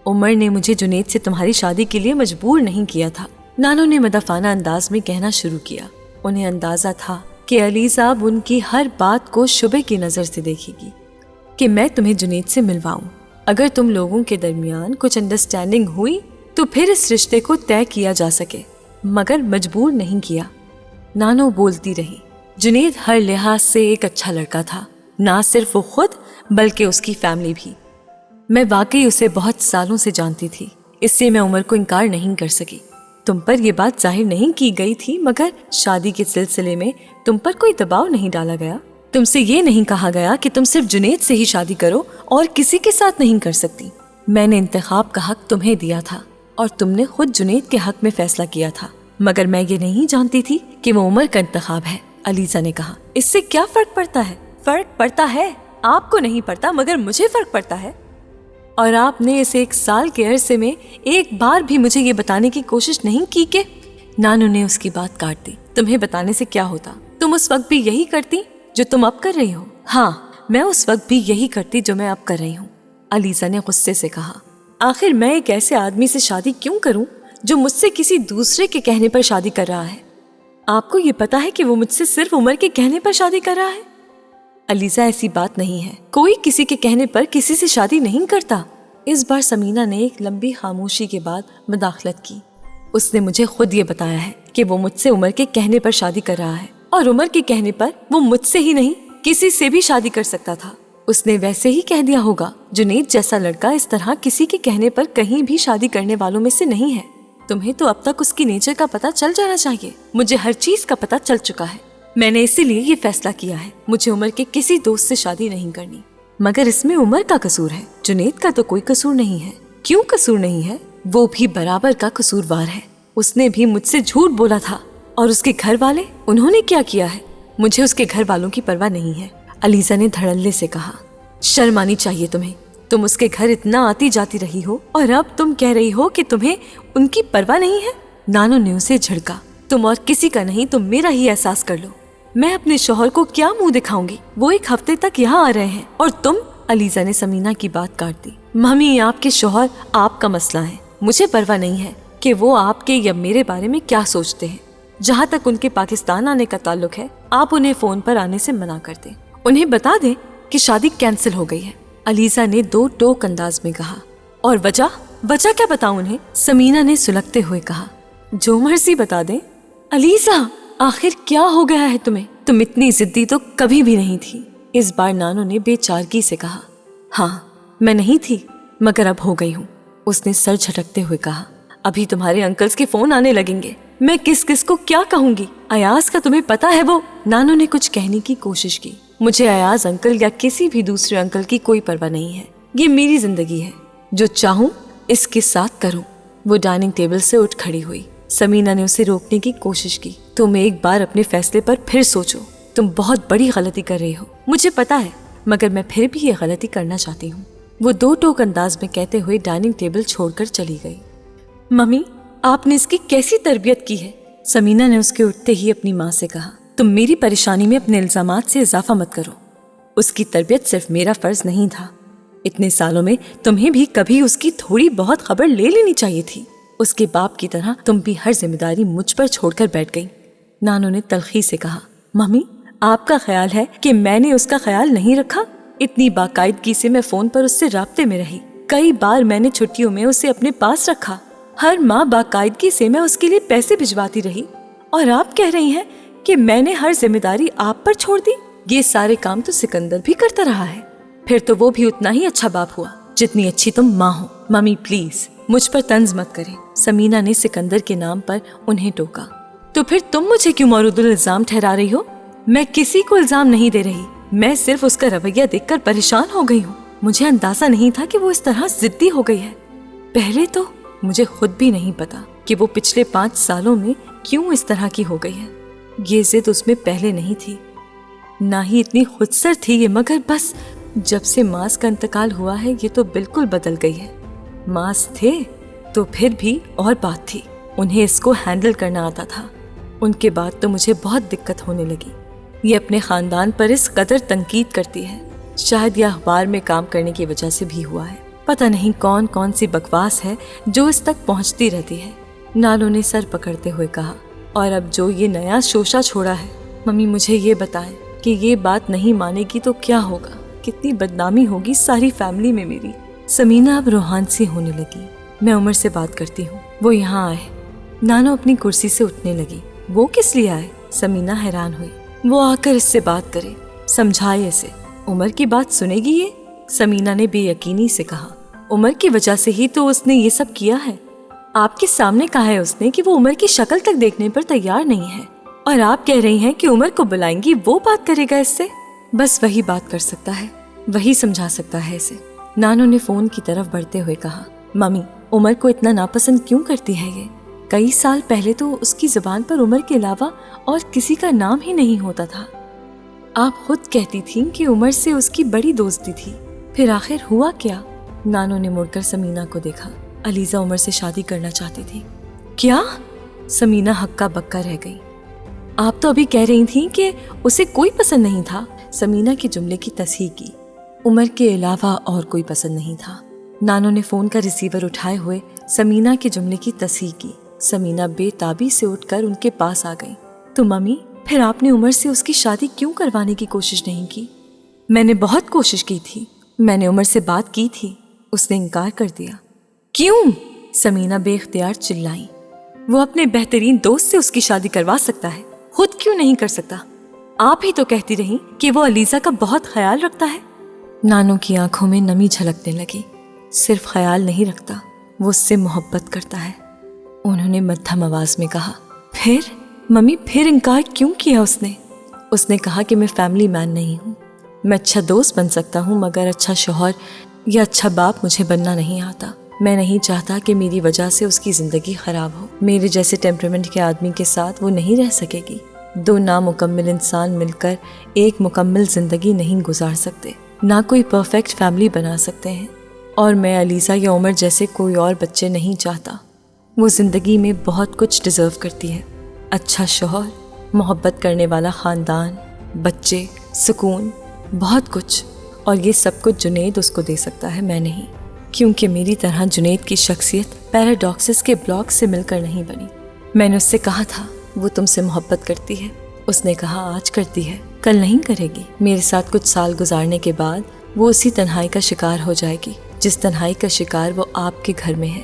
عمر نے مجھے جنید سے تمہاری شادی کے لیے مجبور نہیں کیا تھا، نانو نے مدافعانہ انداز میں کہنا شروع کیا۔ انہیں اندازہ تھا کہ علیزہ اب ان کی ہر بات کو شبہ کی نظر سے دیکھے گی، کہ میں تمہیں جنید سے ملواؤں۔ اگر تم لوگوں کے درمیان کچھ انڈرسٹینڈنگ ہوئی تو پھر اس رشتے کو طے کیا جا سکے، مگر مجبور نہیں کیا۔ نانو بولتی رہی۔ جنید ہر لحاظ سے ایک اچھا لڑکا تھا، نہ صرف وہ خود بلکہ اس کی فیملی بھی۔ میں واقعی اسے بہت سالوں سے جانتی تھی، اس سے میں عمر کو انکار نہیں کر سکی۔ تم پر یہ بات ظاہر نہیں کی گئی تھی، مگر شادی کے سلسلے میں تم پر کوئی دباؤ نہیں ڈالا گیا۔ تم سے یہ نہیں کہا گیا کہ تم صرف جنید سے ہی شادی کرو اور کسی کے ساتھ نہیں کر سکتی۔ میں نے انتخاب کا حق تمہیں دیا تھا اور تم نے خود جنید کے حق میں فیصلہ کیا تھا، مگر میں یہ نہیں جانتی تھی کہ وہ عمر کا انتخاب ہے۔ علیزہ نے کہا، اس سے کیا فرق پڑتا ہے؟ فرق پڑتا ہے، آپ کو نہیں پڑتا مگر مجھے فرق پڑتا ہے، اور آپ نے اس 1 سال کے عرصے میں ایک بار بھی مجھے یہ بتانے کی کوشش نہیں کی کہ… نانو نے اس کی بات کاٹ دی۔ تمہیں بتانے سے کیا ہوتا؟ تم اس وقت بھی یہی کرتی جو تم اب کر رہی ہو۔ ہاں، میں اس وقت بھی یہی کرتی جو میں اب کر رہی ہوں، علیزہ نے غصے سے کہا۔ آخر میں ایک ایسے آدمی سے شادی کیوں کروں جو مجھ سے کسی دوسرے کے کہنے پر شادی کر رہا ہے؟ آپ کو یہ پتا ہے کہ وہ مجھ سے صرف عمر کے کہنے پر شادی کر رہا ہے؟ علیزہ، ایسی بات نہیں ہے، کوئی کسی کے کہنے پر کسی سے شادی نہیں کرتا۔ اس بار سمینا نے ایک لمبی خاموشی کے بعد مداخلت کی۔ اس نے مجھے خود یہ بتایا ہے کہ وہ مجھ سے عمر کے کہنے پر شادی کر رہا ہے، اور عمر کے کہنے پر وہ مجھ سے ہی نہیں کسی سے بھی شادی کر سکتا تھا۔ اس نے ویسے ہی کہہ دیا ہوگا۔ جنید جیسا لڑکا اس طرح کسی کے کہنے پر کہیں بھی شادی کرنے والوں میں سے نہیں ہے۔ تمہیں تو اب تک اس کی نیچر کا پتہ چل جانا چاہیے۔ مجھے ہر چیز کا پتہ چل چکا ہے۔ मैंने इसीलिए ये फैसला किया है, मुझे उमर के किसी दोस्त से शादी नहीं करनी। मगर इसमें उमर का कसूर है, जुनैद का तो कोई कसूर नहीं है। क्यों कसूर नहीं है? वो भी बराबर का कसूरवार है। उसने भी मुझसे झूठ बोला था। और उसके घर वाले, उन्होंने क्या किया है? मुझे उसके घर वालों की परवाह नहीं है। अलीजा ने धड़ल्ले से कहा। शर्म आनी चाहिए तुम्हें, तुम उसके घर इतना आती जाती रही हो और अब तुम कह रही हो कि तुम्हें उनकी परवाह नहीं है। नानो ने उसे झिड़का। तुम और किसी का नहीं, तुम मेरा ही एहसास कर लो। मैं अपने शौहर को क्या मुंह दिखाऊंगी? वो 1 हफ्ते तक यहाँ आ रहे हैं और तुम। अलीजा ने समीना की बात काट दी। मम्मी, आपके शौहर आपका मसला है, मुझे परवाह नहीं है कि वो आपके या मेरे बारे में क्या सोचते हैं। जहाँ तक उनके पाकिस्तान आने का ताल्लुक है, आप उन्हें फोन पर आने से मना कर दें। उन्हें बता दें कि शादी कैंसिल हो गई है। अलीजा ने 2 टोक अंदाज में कहा। और वजह क्या बताऊं उन्हें? समीना ने सुलगते हुए कहा। जो मर्जी बता दें। अलीजा, आखिर क्या हो गया है तुम्हें? तुम इतनी जिद्दी तो कभी भी नहीं थी। इस बार नानो ने बेचारगी से कहा। हाँ, मैं नहीं थी, मगर अब हो गई हूँ। उसने सर झटकते हुए कहा। अभी तुम्हारे अंकल्स के फोन आने लगेंगे, मैं किस किस को क्या कहूंगी? अयाज का तुम्हें पता है वो? नानो ने कुछ कहने की कोशिश की। मुझे अयाज अंकल या किसी भी दूसरे अंकल की कोई परवाह नहीं है। ये मेरी जिंदगी है, जो चाहूँ इसके साथ करूँ। वो डाइनिंग टेबल से उठ खड़ी हुई। समीना ने उसे रोकने की कोशिश की। तुम एक बार अपने फैसले पर फिर सोचो, तुम बहुत बड़ी गलती कर रही हो, मुझे पता है, मगर मैं फिर भी ये गलती करना चाहती हूँ। वो 2 टोक अंदाज में कहते हुए डाइनिंग टेबल छोड़कर चली गई। मम्मी, आपने इसकी कैसी तरबियत की है? समीना ने उसके उठते ही अपनी माँ से कहा। तुम मेरी परेशानी में अपने इल्जामात से इजाफा मत करो। उसकी तरबियत सिर्फ मेरा फर्ज नहीं था। इतने सालों में तुम्हें भी कभी उसकी थोड़ी बहुत खबर ले लेनी चाहिए थी। उसके बाप की तरह तुम भी हर जिम्मेदारी मुझ पर छोड़कर बैठ गई। नानो ने तलखी से कहा। मम्मी, आपका ख्याल है कि मैंने उसका ख्याल नहीं रखा? इतनी बाकायदगी से मैं फोन पर उससे राब्ते में रही। कई बार मैंने छुट्टियों में उसे अपने पास रखा। हर माँ बाकायदगी से मैं उसके लिए पैसे भिजवाती रही। और आप कह रही हैं कि मैंने हर जिम्मेदारी आप पर छोड़ दी? ये सारे काम तो सिकंदर भी करता रहा है। फिर तो वो भी उतना ही अच्छा बाप हुआ जितनी अच्छी तुम माँ हो। मम्मी प्लीज, मुझ पर तंज मत करें। समीना ने सिकंदर के नाम पर उन्हें टोका। तो फिर तुम मुझे क्यों मौरूदुल इल्जाम ठहरा रही हो? मैं किसी को इल्जाम नहीं दे रही, मैं सिर्फ उसका रवैया देखकर परेशान हो गई हूँ। मुझे अंदाजा नहीं था कि वो इस तरह जिद्दी हो गई है। पहले तो मुझे खुद भी नहीं पता कि वो पिछले 5 सालों में क्यों इस तरह की हो गई है। ये जिद उसमें पहले नहीं थी, ना ही इतनी खुदसर थी ये, मगर बस जब से मास का इंतकाल हुआ है ये तो बिल्कुल बदल गई है। मास थे तो फिर भी और बात थी, उन्हें इसको हैंडल करना आता था। उनके बाद तो मुझे बहुत दिक्कत होने लगी। ये अपने खानदान पर इस कदर तंकीद करती है। शायद यह अखबार में काम करने की वजह से भी हुआ है। पता नहीं कौन कौन सी बकवास है जो इस तक पहुंचती रहती है। नालो ने सर पकड़ते हुए कहा। और अब जो ये नया शोशा छोड़ा है, मम्मी मुझे ये बताएं कि ये बात नहीं मानेगी तो क्या होगा? कितनी बदनामी होगी सारी फैमिली में मेरी। समीना अब रूहान सी होने लगी। मैं उमर से बात करती हूँ, वो यहाँ आए। नानो अपनी कुर्सी से उठने लगी। वो किस लिए आए? समीना हैरान हुई। वो आकर इससे बात करे, समझाए इसे। उमर की बात सुनेगी ये? समीना ने बेयकीनी से कहा। उमर की वजह से ही तो उसने ये सब किया है। आपके सामने कहा है उसने कि वो उमर की शक्ल तक देखने पर तैयार नहीं है, और आप कह रही हैं कि उमर को बुलाएंगी, वो बात करेगा इससे? बस वही बात कर सकता है, वही समझा सकता है इसे। नानो ने फोन की तरफ बढ़ते हुए कहा। मम्मी, उमर को इतना नापसंद क्यों करती है ये? कई साल पहले तो उसकी जुबान पर उमर के अलावा और किसी का नाम ही नहीं होता था। आप खुद कहती थीं कि उमर से उसकी बड़ी दोस्ती थी, फिर आखिर हुआ क्या? नानो ने मुड़कर समीना को देखा। अलीजा उमर से शादी करना चाहती थी। क्या? समीना हक्का बक्का रह गई। आप तो अभी कह रही थीं कि उसे कोई पसंद नहीं था। समीना के जुमले की तस्हीह की। उमर के अलावा और कोई पसंद नहीं था। नानो ने फोन का रिसीवर उठाए हुए समीना के जुमले की तस्हीह की। समीना बेताबी से उठकर उनके पास आ गई। तो मम्मी, फिर आपने उमर से उसकी शादी क्यों करवाने की कोशिश नहीं की? मैंने बहुत कोशिश की थी, मैंने उमर से बात की थी, उसने इनकार कर दिया। क्यों? समीना बेख्तियार चिल्लाई। वो अपने बेहतरीन दोस्त से उसकी शादी करवा सकता है, खुद क्यों नहीं कर सकता? आप ही तो कहती रही कि वो अलीजा का बहुत ख्याल रखता है। नानो की आंखों में नमी झलकने लगी। सिर्फ ख्याल नहीं रखता, वो उससे मोहब्बत करता है, उन्होंने मध्यम आवाज में कहा। फिर मम्मी, फिर इनकार क्यों किया उसने? اس نے کہا کہ میں فیملی مین نہیں ہوں. میں اچھا دوست بن سکتا ہوں مگر اچھا شوہر یا اچھا باپ مجھے بننا نہیں آتا. میں نہیں چاہتا کہ میری وجہ سے اس کی زندگی خراب ہو. میرے جیسے ٹیمپرامنٹ کے آدمی کے ساتھ وہ نہیں رہ سکے گی. 2 نامکمل انسان مل کر ایک مکمل زندگی نہیں گزار سکتے، نہ کوئی پرفیکٹ فیملی بنا سکتے ہیں. اور میں علیزہ یا عمر جیسے کوئی اور بچے نہیں چاہتا. وہ زندگی میں بہت کچھ ڈیزرو کرتی ہے. اچھا شوہر، محبت کرنے والا خاندان، بچے، سکون، بہت کچھ. اور یہ سب کچھ جنید اس کو دے سکتا ہے، میں نہیں. کیونکہ میری طرح جنید کی شخصیت پیراڈاکسز کے بلاک سے مل کر نہیں بنی. میں نے اس سے کہا تھا وہ تم سے محبت کرتی ہے. اس نے کہا آج کرتی ہے، کل نہیں کرے گی. میرے ساتھ کچھ سال گزارنے کے بعد وہ اسی تنہائی کا شکار ہو جائے گی جس تنہائی کا شکار وہ آپ کے گھر میں ہے.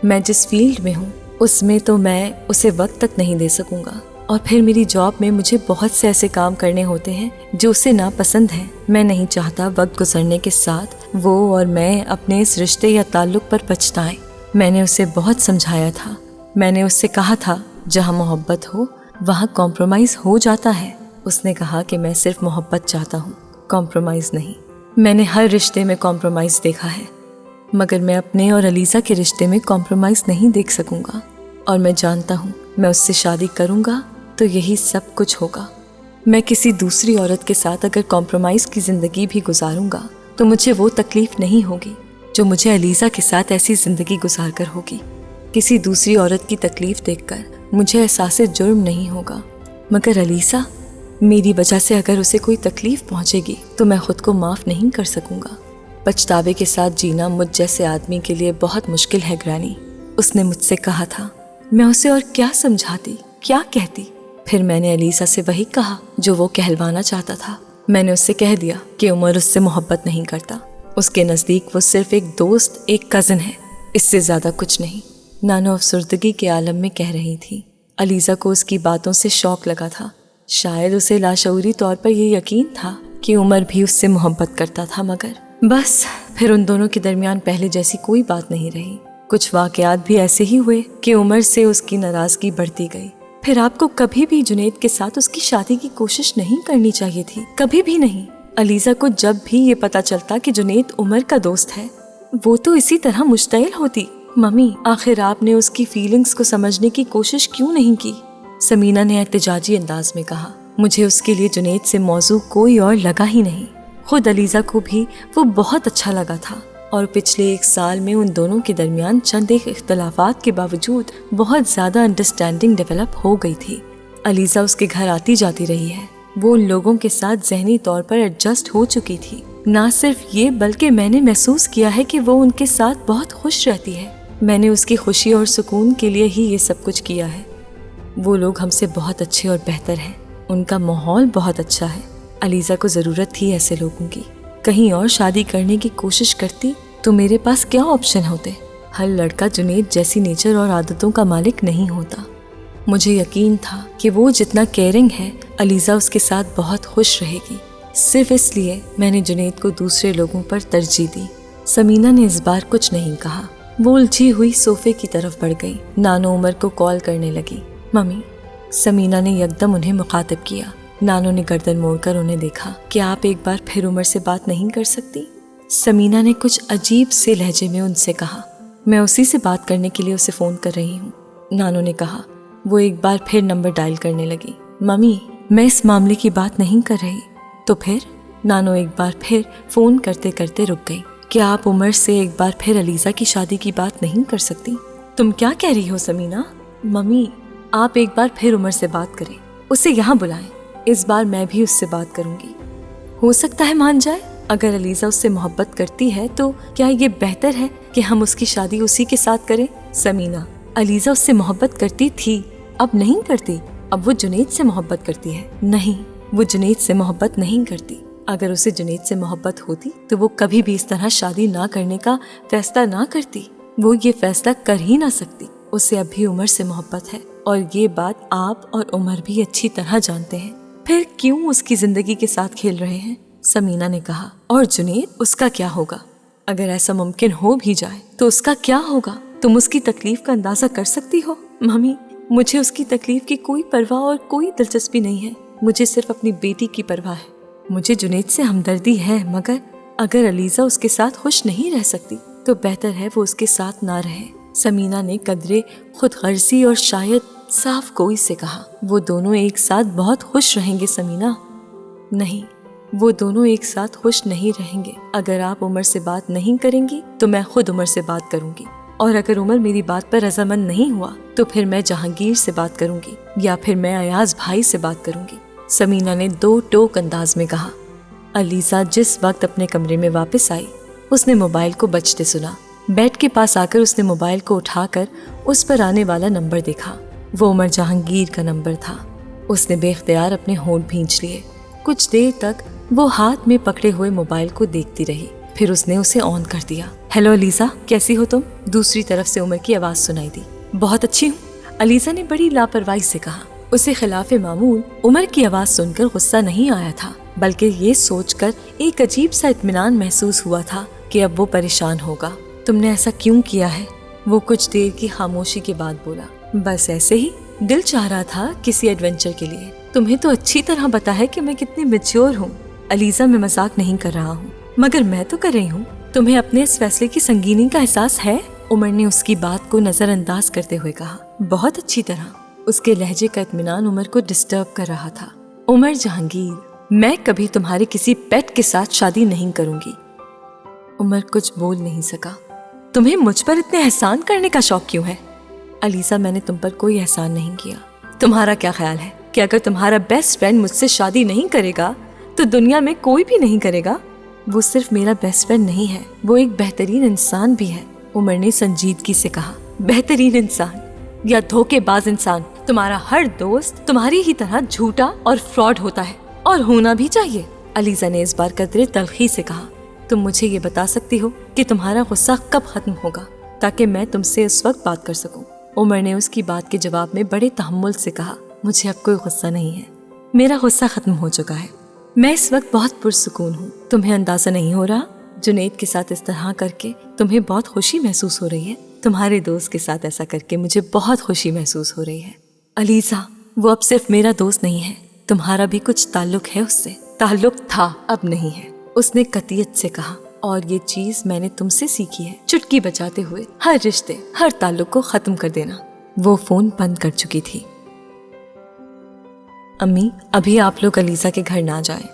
میں جس فیلڈ میں ہوں اس میں تو میں اسے وقت تک نہیں دے سکوں گا. اور پھر میری جاب میں مجھے بہت سے ایسے کام کرنے ہوتے ہیں جو اسے ناپسند ہیں. میں نہیں چاہتا وقت گزرنے کے ساتھ وہ اور میں اپنے اس رشتے یا تعلق پر پچھتائیں. میں نے اسے بہت سمجھایا تھا. میں نے اس سے کہا تھا جہاں محبت ہو وہاں کمپرومائز ہو جاتا ہے. اس نے کہا کہ میں صرف محبت چاہتا ہوں، کمپرومائز نہیں. میں نے ہر رشتے میں کمپرومائز دیکھا ہے مگر میں اپنے اور علیزہ کے رشتے میں کمپرومائز نہیں دیکھ سکوں گا. اور میں جانتا ہوں میں اس سے شادی کروں گا تو یہی سب کچھ ہوگا. میں کسی دوسری عورت کے ساتھ اگر کمپرومائز کی زندگی بھی گزاروں گا تو مجھے وہ تکلیف نہیں ہوگی جو مجھے علیزہ کے ساتھ ایسی زندگی گزار کر ہوگی. کسی دوسری عورت کی تکلیف دیکھ کر مجھے احساس جرم نہیں ہوگا. مگر علیزہ، میری وجہ سے اگر اسے کوئی تکلیف پہنچے گی تو میں خود کو معاف نہیں کر سکوں گا. پچھتاوے کے ساتھ جینا مجھ جیسے آدمی کے لیے بہت مشکل ہے گرانی. اس نے مجھ سے کہا تھا. میں اسے اور کیا سمجھاتی، کیا کہتی. پھر میں نے علیزہ سے وہی کہا جو وہ کہلوانا چاہتا تھا. میں نے اس سے کہہ دیا کہ عمر اس سے محبت نہیں کرتا. اس کے نزدیک وہ صرف ایک دوست، ایک کزن ہے، اس سے زیادہ کچھ نہیں. نانو افسردگی کے عالم میں کہہ رہی تھی. علیزہ کو اس کی باتوں سے شوق لگا تھا. شاید اسے لاشعوری طور پر یہ یقین تھا کہ عمر بھی اس سے محبت کرتا تھا. مگر بس پھر ان دونوں کے درمیان پہلے جیسی کوئی بات نہیں رہی. کچھ واقعات بھی ایسے ہی ہوئے کہ عمر سے اس کی ناراضگی بڑھتی گئی. پھر آپ کو کبھی بھی جنید کے ساتھ اس کی شادی کی کوشش نہیں کرنی چاہیے تھی، کبھی بھی نہیں. علیزہ کو جب بھی یہ پتا چلتا کہ جنید عمر کا دوست ہے وہ تو اسی طرح مشتعل ہوتی. ممی، آخر آپ نے اس کی فیلنگز کو سمجھنے کی کوشش کیوں نہیں کی؟ سمینہ نے احتجاجی انداز میں کہا. مجھے اس کے لیے جنید سے موضوع کوئی اور لگا ہی نہیں. خود علیزہ کو بھی وہ بہت اچھا لگا تھا اور پچھلے 1 سال میں ان دونوں کے درمیان چند ایک اختلافات کے باوجود بہت زیادہ انڈرسٹینڈنگ ڈیولپ ہو گئی تھی. علیزہ اس کے گھر آتی جاتی رہی ہے. وہ ان لوگوں کے ساتھ ذہنی طور پر ایڈجسٹ ہو چکی تھی. نہ صرف یہ بلکہ میں نے محسوس کیا ہے کہ وہ ان کے ساتھ بہت خوش رہتی ہے. میں نے اس کی خوشی اور سکون کے لیے ہی یہ سب کچھ کیا ہے. وہ لوگ ہم سے بہت اچھے اور بہتر ہیں. ان کا ماحول بہت اچھا ہے. علیزہ کو ضرورت تھی ایسے لوگوں کی. کہیں اور شادی کرنے کی کوشش کرتی تو میرے پاس کیا آپشن ہوتے؟ ہر لڑکا جنید جیسی نیچر اور عادتوں کا مالک نہیں ہوتا. مجھے یقین تھا کہ وہ جتنا کیئرنگ ہے علیزہ اس کے ساتھ بہت خوش رہے گی. صرف اس لیے میں نے جنید کو دوسرے لوگوں پر ترجیح دی. سمینہ نے اس بار کچھ نہیں کہا. وہ الجھی ہوئی صوفے کی طرف بڑھ گئی. نانو عمر کو کال کرنے لگی. ممی، سمینہ نے یکدم انہیں مخاطب کیا. نانو نے گردن موڑ کر انہیں دیکھا. کیا آپ ایک بار پھر عمر سے بات نہیں کر سکتی؟ سمینہ نے کچھ عجیب سے لہجے میں ان سے کہا. میں اسی سے بات کرنے کے لیے اسے فون کر رہی ہوں. نانو نے کہا. وہ ایک بار پھر نمبر ڈائل کرنے لگی. ممی، میں اس معاملے کی بات نہیں کر رہی. تو پھر؟ نانو ایک بار پھر فون کرتے کرتے رک گئی. کیا آپ عمر سے ایک بار پھر علیزہ کی شادی کی بات نہیں کر سکتی؟ تم کیا کہہ رہی ہو سمینہ؟ ممی، آپ ایک بار پھر عمر سے بات کریں، اسے یہاں بلائیں. اس بار میں بھی اس سے بات کروں گی. ہو سکتا ہے مان جائے. اگر علیزہ اس سے محبت کرتی ہے تو کیا یہ بہتر ہے کہ ہم اس کی شادی اسی کے ساتھ کریں؟ سمینہ، علیزہ اس سے محبت کرتی تھی، اب نہیں کرتی. اب وہ جنید سے محبت کرتی ہے. نہیں، وہ جنید سے محبت نہیں کرتی. اگر اسے جنید سے محبت ہوتی تو وہ کبھی بھی اس طرح شادی نہ کرنے کا فیصلہ نہ کرتی. وہ یہ فیصلہ کر ہی نہ سکتی. اسے اب بھی عمر سے محبت ہے اور یہ بات آپ اور عمر بھی اچھی طرح جانتے ہیں. پھر کیوں اس کی زندگی کے ساتھ کھیل رہے ہیں؟ سمینہ نے کہا. اور جنید، اس کا کیا ہوگا؟ اگر ایسا ممکن ہو بھی جائے تو اس کا کیا ہوگا؟ تم اس کی تکلیف کا اندازہ کر سکتی ہو؟ ممی، مجھے اس کی تکلیف کی کوئی پرواہ اور کوئی دلچسپی نہیں ہے. मुझे सिर्फ अपनी बेटी की परवाह है। मुझे जुनैद से हमदर्दी है, मगर अगर अलीज़ा उसके साथ खुश नहीं रह सकती तो बेहतर है वो उसके साथ ना रहे। समीना ने कदरे खुद गर्जी और शायद साफ गोई से कहा। वो दोनों एक साथ बहुत खुश रहेंगे समीना। नहीं, वो दोनों एक साथ खुश नहीं रहेंगे। अगर आप उमर से बात नहीं करेंगी तो मैं खुद उमर से बात करूंगी, और अगर उमर मेरी बात पर रजामंद नहीं हुआ तो फिर मैं जहांगीर से बात करूंगी या फिर मैं अयाज भाई से बात करूंगी, समीना ने दो टोक अंदाज में कहा। अलीज़ा जिस वक्त अपने कमरे में वापस आई उसने मोबाइल को बजते सुना। बेड के पास आकर उसने मोबाइल को उठाकर उस पर आने वाला नंबर देखा। वो उमर जहांगीर का नंबर था। उसने बेख्तियार अपने होंठ भींच लिए। कुछ देर तक वो हाथ में पकड़े हुए मोबाइल को देखती रही, फिर उसने उसे ऑन कर दिया। हेलो अलीज़ा, कैसी हो तुम? दूसरी तरफ से उमर की आवाज़ सुनाई दी। बहुत अच्छी हूँ, अलीज़ा ने बड़ी लापरवाही से कहा। उसे खिलाफ मामूल उमर की आवाज़ सुनकर गुस्सा नहीं आया था, बल्कि ये सोचकर एक अजीब सा इत्मीनान महसूस हुआ था कि अब वो परेशान होगा। तुमने ऐसा क्यों किया है? वो कुछ देर की खामोशी के बाद बोला। बस ऐसे ही, दिल चाह रहा था किसी एडवेंचर के लिए। तुम्हें तो अच्छी तरह पता है कि मैं कितनी मैच्योर हूँ। अलीज़ा, मैं मजाक नहीं कर रहा हूँ, मगर मैं तो कर रही हूँ। तुम्हें अपने इस फैसले की संगीनी का एहसास है? उमर ने उसकी बात को नजरअंदाज करते हुए कहा। बहुत अच्छी तरह। उसके लहजे का इत्मीनान उमर को डिस्टर्ब कर रहा था। उमर जहांगीर, मैं कभी तुम्हारे किसी पेट के साथ शादी नहीं करूंगी। उमर कुछ बोल नहीं सका। तुम्हें मुझ पर इतने एहसान करने का शौक क्यों है? अलीज़ा, मैंने तुम पर कोई एहसान नहीं किया। तुम्हारा क्या ख्याल है कि अगर तुम्हारा बेस्ट फ्रेंड मुझसे शादी नहीं करेगा तो दुनिया में कोई भी नहीं करेगा? वो सिर्फ मेरा बेस्ट फ्रेंड नहीं है, वो एक बेहतरीन इंसान भी है। उमर ने संजीदगी से कहा। बेहतरीन इंसान या धोखेबाज इंसान? तुम्हारा हर दोस्त तुम्हारी ही तरह झूठा और फ्रॉड होता है, और होना भी चाहिए। अलीज़ा ने इस बार कदरे तलखी से कहा। तुम मुझे ये बता सकती हो कि तुम्हारा गुस्सा कब खत्म होगा, ताकि मैं तुमसे इस वक्त बात कर सकूं? उमर ने उसकी बात के जवाब में बड़े तहम्मुल से कहा। मुझे अब कोई गुस्सा नहीं है, मेरा गुस्सा खत्म हो चुका है। मैं इस वक्त बहुत पुरसुकून हूँ। तुम्हें अंदाजा नहीं हो रहा? जुनैद के साथ इस तरह करके तुम्हें बहुत खुशी महसूस हो रही है। तुम्हारे दोस्त के साथ ऐसा करके मुझे बहुत खुशी महसूस हो रही है। अलीज़ा, वो अब सिर्फ मेरा दोस्त नहीं है, तुम्हारा भी कुछ ताल्लुक है उससे। ताल्लुक था, अब नहीं है, उसने कतियत से कहा। और ये चीज मैंने तुमसे सीखी है, चुटकी बजाते हुए हर रिश्ते, हर ताल्लुक को खत्म कर देना। वो फोन बंद कर चुकी थी। अम्मी, अभी आप लोग अलीज़ा के घर ना जाएं।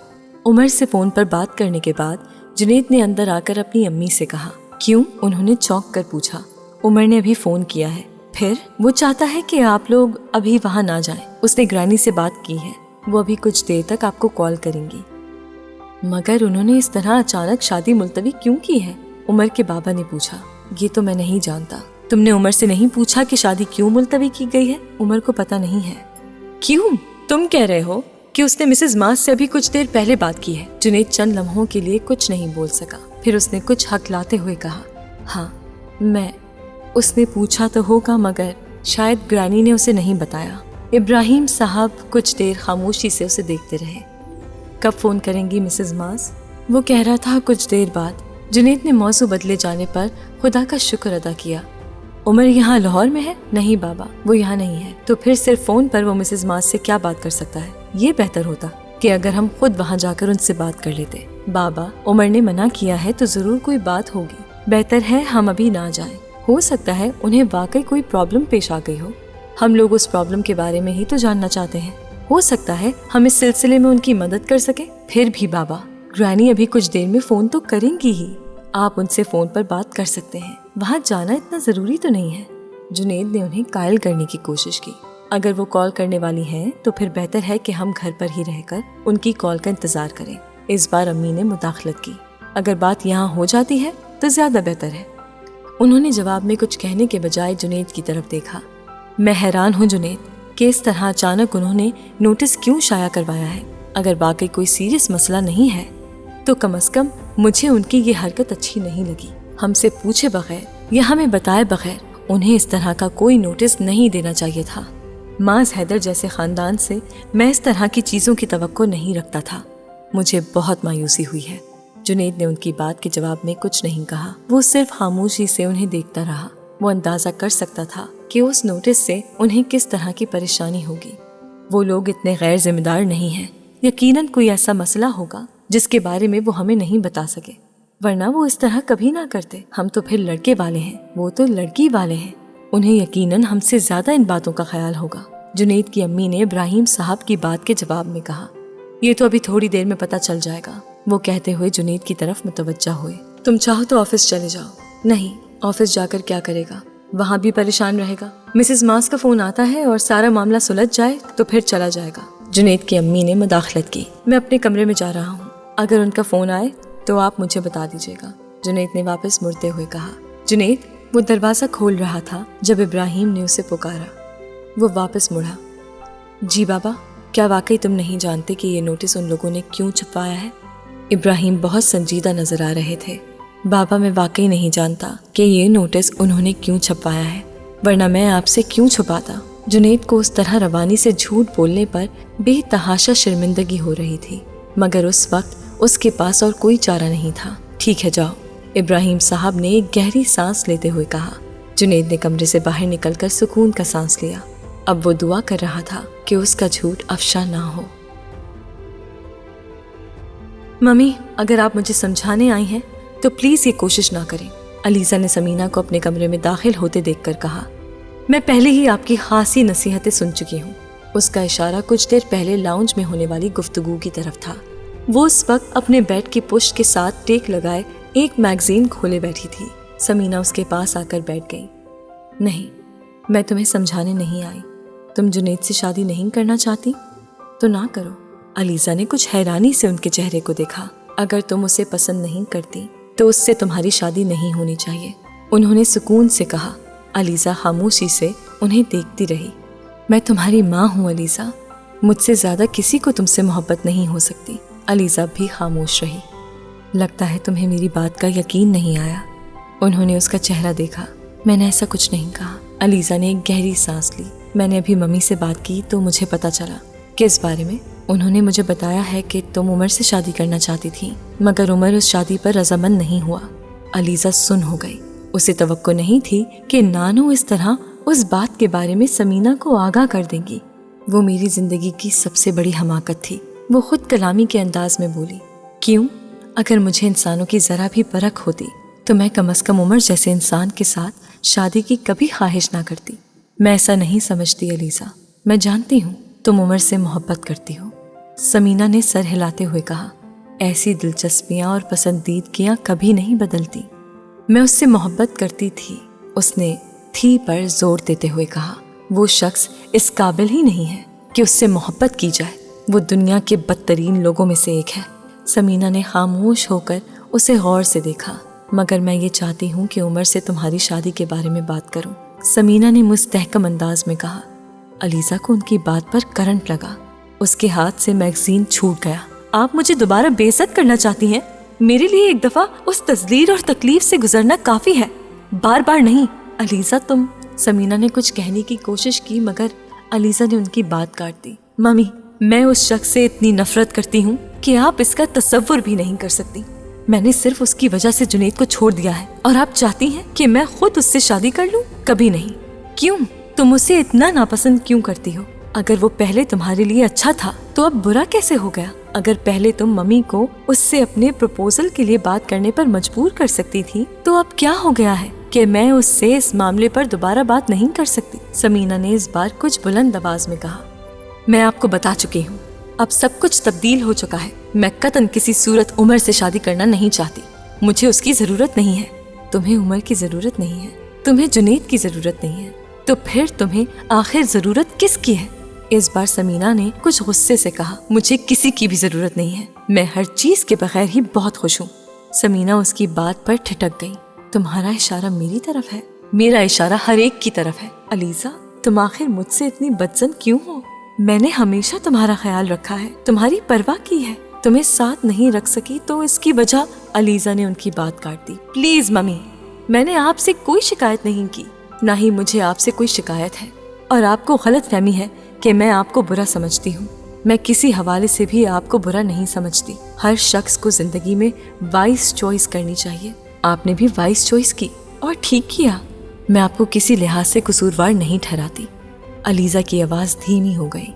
उमर से फोन पर बात करने के बाद जुनैद ने अंदर आकर अपनी अम्मी से कहा। क्यों? उन्होंने चौंक कर पूछा। उमर ने अभी फोन किया है। फिर? वो चाहता है कि आप लोग अभी वहाँ ना जाएं। उसने ग्रैनी से बात की है, वो अभी कुछ देर तक आपको कॉल करेंगी। मगर उन्होंने इस तरह अचानक शादी मुलतवी क्यों की है? उमर के बाबा ने पूछा। ये तो मैं नहीं जानता। तुमने उमर से नहीं पूछा कि शादी क्यों मुलतवी की गई है? उमर को पता नहीं है। क्यों? तुम कह रहे हो कि उसने मिसेज मास से अभी कुछ देर पहले बात की है। जुनैद चंद लम्हों के लिए कुछ नहीं बोल सका। फिर उसने कुछ हकलाते हुए कहा, हाँ मैं। उसने पूछा तो होगा, मगर शायद ग्रैनी ने उसे नहीं बताया। इब्राहिम साहब कुछ देर खामोशी से उसे देखते रहे। कब फोन करेंगी मिसेज मास? वो कह रहा था कुछ देर बाद। जुनैद ने मौजू बदले जाने पर खुदा का शुक्र अदा किया। उमर यहाँ लाहौर में है? नहीं बाबा, वो यहाँ नहीं है। तो फिर सिर्फ फोन पर वो मिसेज मास से क्या बात कर सकता है? ये बेहतर होता कि अगर हम खुद वहाँ जाकर उनसे बात कर लेते। बाबा, उमर ने मना किया है तो जरूर कोई बात होगी। बेहतर है हम अभी ना जाएं। हो सकता है उन्हें वाकई कोई प्रॉब्लम पेश आ गई हो। हम लोग उस प्रॉब्लम के बारे में ही तो जानना चाहते हैं। हो सकता है हम इस सिलसिले में उनकी मदद कर सके। फिर भी बाबा, ग्रैनी अभी कुछ देर में फोन तो करेंगी ही। आप उनसे फोन पर बात कर सकते हैं, वहाँ जाना इतना जरूरी तो नहीं है। जुनैद ने उन्हें कायल करने की कोशिश की। अगर वो कॉल करने वाली हैं तो फिर बेहतर है कि हम घर पर ही रहकर उनकी कॉल का इंतजार करें। इस बार अम्मी ने मुदाखलत की। अगर बात यहाँ हो जाती है तो ज्यादा बेहतर है। उन्होंने जवाब में कुछ कहने के बजाय जुनैद की तरफ देखा। मैं हैरान हूँ जुनैद कि इस तरह अचानक उन्होंने नोटिस क्यों शाया करवाया है। अगर वाकई कोई सीरियस मसला नहीं है तो कम से कम मुझे उनकी ये हरकत अच्छी नहीं लगी। हमसे पूछे बगैर या हमें बताए बगैर उन्हें इस तरह का कोई नोटिस नहीं देना चाहिए था। माज हैदर जैसे खानदान से मैं इस तरह की चीज़ों की तवक्को नहीं रखता था। मुझे बहुत मायूसी हुई है। जुनैद ने उनकी बात के जवाब में कुछ नहीं कहा। वो सिर्फ खामोशी से उन्हें देखता रहा। वो अंदाजा कर सकता था कि उस नोटिस से उन्हें किस तरह की परेशानी होगी। وہ لوگ اتنے غیر ذمہ دار نہیں ہیں. یقیناً کوئی ایسا مسئلہ ہوگا جس کے بارے میں وہ ہمیں نہیں بتا سکے، ورنہ وہ اس طرح کبھی نہ کرتے. ہم تو پھر لڑکے والے ہیں، وہ تو لڑکی والے ہیں. انہیں یقیناً ہم سے زیادہ ان باتوں کا خیال ہوگا. جنید کی امی نے ابراہیم صاحب کی بات کے جواب میں کہا. یہ تو ابھی تھوڑی دیر میں پتہ چل جائے گا، وہ کہتے ہوئے جنید کی طرف متوجہ ہوئے. تم چاہو تو آفس چلے جاؤ. نہیں، آفس جا کر کیا کرے گا؟ وہاں بھی پریشان رہے گا. مسز ماس کا فون آتا ہے اور سارا معاملہ سلجھ جائے تو پھر چلا جائے گا. جنید کی امی نے مداخلت کی. میں اپنے کمرے میں جا رہا ہوں، اگر ان کا فون آئے تو آپ مجھے بتا دیجیے گا. جنید نے واپس مڑتے ہوئے کہا. جنید وہ دروازہ کھول رہا تھا جب ابراہیم نے اسے پکارا. وہ واپس مڑا. جی بابا، کیا واقعی تم نہیں جانتے کہ یہ نوٹس ان لوگوں نے کیوں چھپوایا ہے؟ ابراہیم بہت سنجیدہ نظر آ رہے تھے. بابا میں واقعی نہیں جانتا کہ یہ نوٹس انہوں نے کیوں چھپوایا ہے، ورنہ میں آپ سے کیوں چھپاتا. جنید کو اس طرح روانی سے جھوٹ بولنے پر بے تحاشا شرمندگی ہو رہی تھی، مگر اس وقت اس کے پاس اور کوئی چارہ نہیں تھا. ٹھیک ہے جاؤ، ابراہیم صاحب نے ایک گہری سانس لیتے ہوئے کہا. جنید نے کمرے سے باہر نکل کر سکون کا سانس لیا. اب وہ دعا کر رہا تھا کہ اس کا جھوٹ افشا نہ ہو. ممی، اگر آپ مجھے سمجھانے آئی ہیں تو پلیز یہ کوشش نہ کریں. علیزہ نے سمینہ کو اپنے کمرے میں داخل ہوتے دیکھ کر کہا. میں پہلے ہی آپ کی خاصی نصیحتیں سن چکی ہوں. اس کا اشارہ کچھ دیر پہلے لاؤنج میں ہونے والی گفتگو کی طرف تھا. وہ اس وقت اپنے بیڈ کی پشت کے ساتھ ٹیک لگائے ایک میگزین کھولے بیٹھی تھی. سمینہ اس کے پاس آ کر بیٹھ گئی. نہیں، میں تمہیں سمجھانے نہیں آئی. تم جنید سے شادی نہیں کرنا چاہتی تو نہ کرو. علیزہ نے کچھ حیرانی سے ان کے چہرے کو دیکھا. اگر تم اسے پسند نہیں کرتی تو اس سے تمہاری شادی نہیں ہونی چاہیے، انہوں نے سکون سے کہا. علیزہ خاموشی سے انہیں دیکھتی رہی. میں تمہاری ماں ہوں علیزہ، مجھ سے زیادہ کسی کو تم سے محبت نہیں ہو سکتی. علیزہ بھی خاموش رہی. لگتا ہے تمہیں میری بات کا یقین نہیں آیا. انہوں نے اس کا چہرہ دیکھا. میں نے ایسا کچھ نہیں کہا. علیزہ نے ایک گہری سانس لی. میں نے ابھی ممی سے بات کی تو مجھے پتا چلا. کس بارے میں؟ انہوں نے مجھے بتایا ہے کہ تم عمر سے شادی کرنا چاہتی تھی، مگر عمر اس شادی پر رضامند نہیں ہوا. علیزہ سن ہو گئی. اسے توقع نہیں تھی کہ نانو اس طرح اس بات کے بارے میں سمینہ کو آگاہ کر دیں گی. وہ میری زندگی کی سب سے بڑی حماقت تھی، وہ خود کلامی کے انداز میں بولی. کیوں؟ اگر مجھے انسانوں کی ذرا بھی پرکھ ہوتی تو میں کم از کم عمر جیسے انسان کے ساتھ شادی کی کبھی خواہش نہ کرتی. میں ایسا نہیں سمجھتی علیزہ. میں جانتی ہوں تم عمر سے محبت کرتی ہو. سمینہ نے سر ہلاتے ہوئے کہا. ایسی دلچسپیاں اور پسندیدگیاں کبھی نہیں بدلتی. میں اس سے محبت کرتی تھی. اس نے تھی پر زور دیتے ہوئے کہا. وہ شخص اس قابل ہی نہیں ہے کہ اس سے محبت کی جائے. وہ دنیا کے بدترین لوگوں میں سے ایک ہے. سمینہ نے خاموش ہو کر اسے غور سے دیکھا. مگر میں یہ چاہتی ہوں کہ عمر سے تمہاری شادی کے بارے میں بات کروں. سمینہ نے مستحکم انداز میں کہا. علیزہ کو ان کی بات پر کرنٹ لگا. اس کے ہاتھ سے میگزین چھوٹ گیا. آپ مجھے دوبارہ بے عزت کرنا چاہتی ہیں؟ میرے لیے ایک دفعہ اس تذلیل اور تکلیف سے گزرنا کافی ہے، بار بار نہیں. علیزہ تم... سمینہ نے کچھ کہنے کی کوشش کی مگر علیزہ نے ان کی بات کاٹ دی. ممی، میں اس شخص سے اتنی نفرت کرتی ہوں کہ آپ اس کا تصور بھی نہیں کر سکتی. میں نے صرف اس کی وجہ سے جنید کو چھوڑ دیا ہے اور آپ چاہتی ہیں کہ میں خود اس سے شادی کر لوں؟ کبھی نہیں. کیوں؟ تم اسے اتنا ناپسند کیوں کرتی ہو؟ اگر وہ پہلے تمہارے لیے اچھا تھا تو اب برا کیسے ہو گیا؟ اگر پہلے تم ممی کو اس سے اپنے پروپوزل کے لیے بات کرنے پر مجبور کر سکتی تھی تو اب کیا ہو گیا ہے کہ میں اس سے اس معاملے پر دوبارہ بات نہیں کر سکتی؟ سمینہ نے اس بار کچھ بلند آواز میں کہا. میں آپ کو بتا چکی ہوں، اب سب کچھ تبدیل ہو چکا ہے. میں قطعاً کسی صورت عمر سے شادی کرنا نہیں چاہتی. مجھے اس کی ضرورت نہیں ہے. تمہیں عمر کی ضرورت نہیں ہے، تمہیں جنید کی ضرورت نہیں ہے، تو پھر تمہیں آخر ضرورت کس کی ہے؟ اس بار سمینہ نے کچھ غصے سے کہا. مجھے کسی کی بھی ضرورت نہیں ہے. میں ہر چیز کے بغیر ہی بہت خوش ہوں. سمینہ اس کی بات پر ٹھٹک گئی. تمہارا اشارہ میری طرف ہے، میرا اشارہ ہر ایک کی طرف ہے. علیزہ، تم آخر مجھ سے اتنی بدظن کیوں ہو؟ میں نے ہمیشہ تمہارا خیال رکھا ہے، تمہاری پرواہ کی ہے. تمہیں ساتھ نہیں رکھ سکی تو اس کی وجہ... علیزہ نے ان کی بات کاٹ دی. پلیز ممی، میں نے آپ سے کوئی شکایت نہیں کی، نہ ہی مجھے آپ سے کوئی شکایت ہے، اور آپ کو غلط فہمی ہے کہ میں آپ کو برا سمجھتی ہوں. میں کسی حوالے سے بھی آپ کو برا نہیں سمجھتی. ہر شخص کو زندگی میں وائس چوائس کرنی چاہیے. آپ نے بھی وائس چوائس کی اور ٹھیک کیا. میں آپ کو کسی لحاظ سے قصوروار نہیں ٹھہراتی. علیزہ کی آواز دھیمی ہو گئی.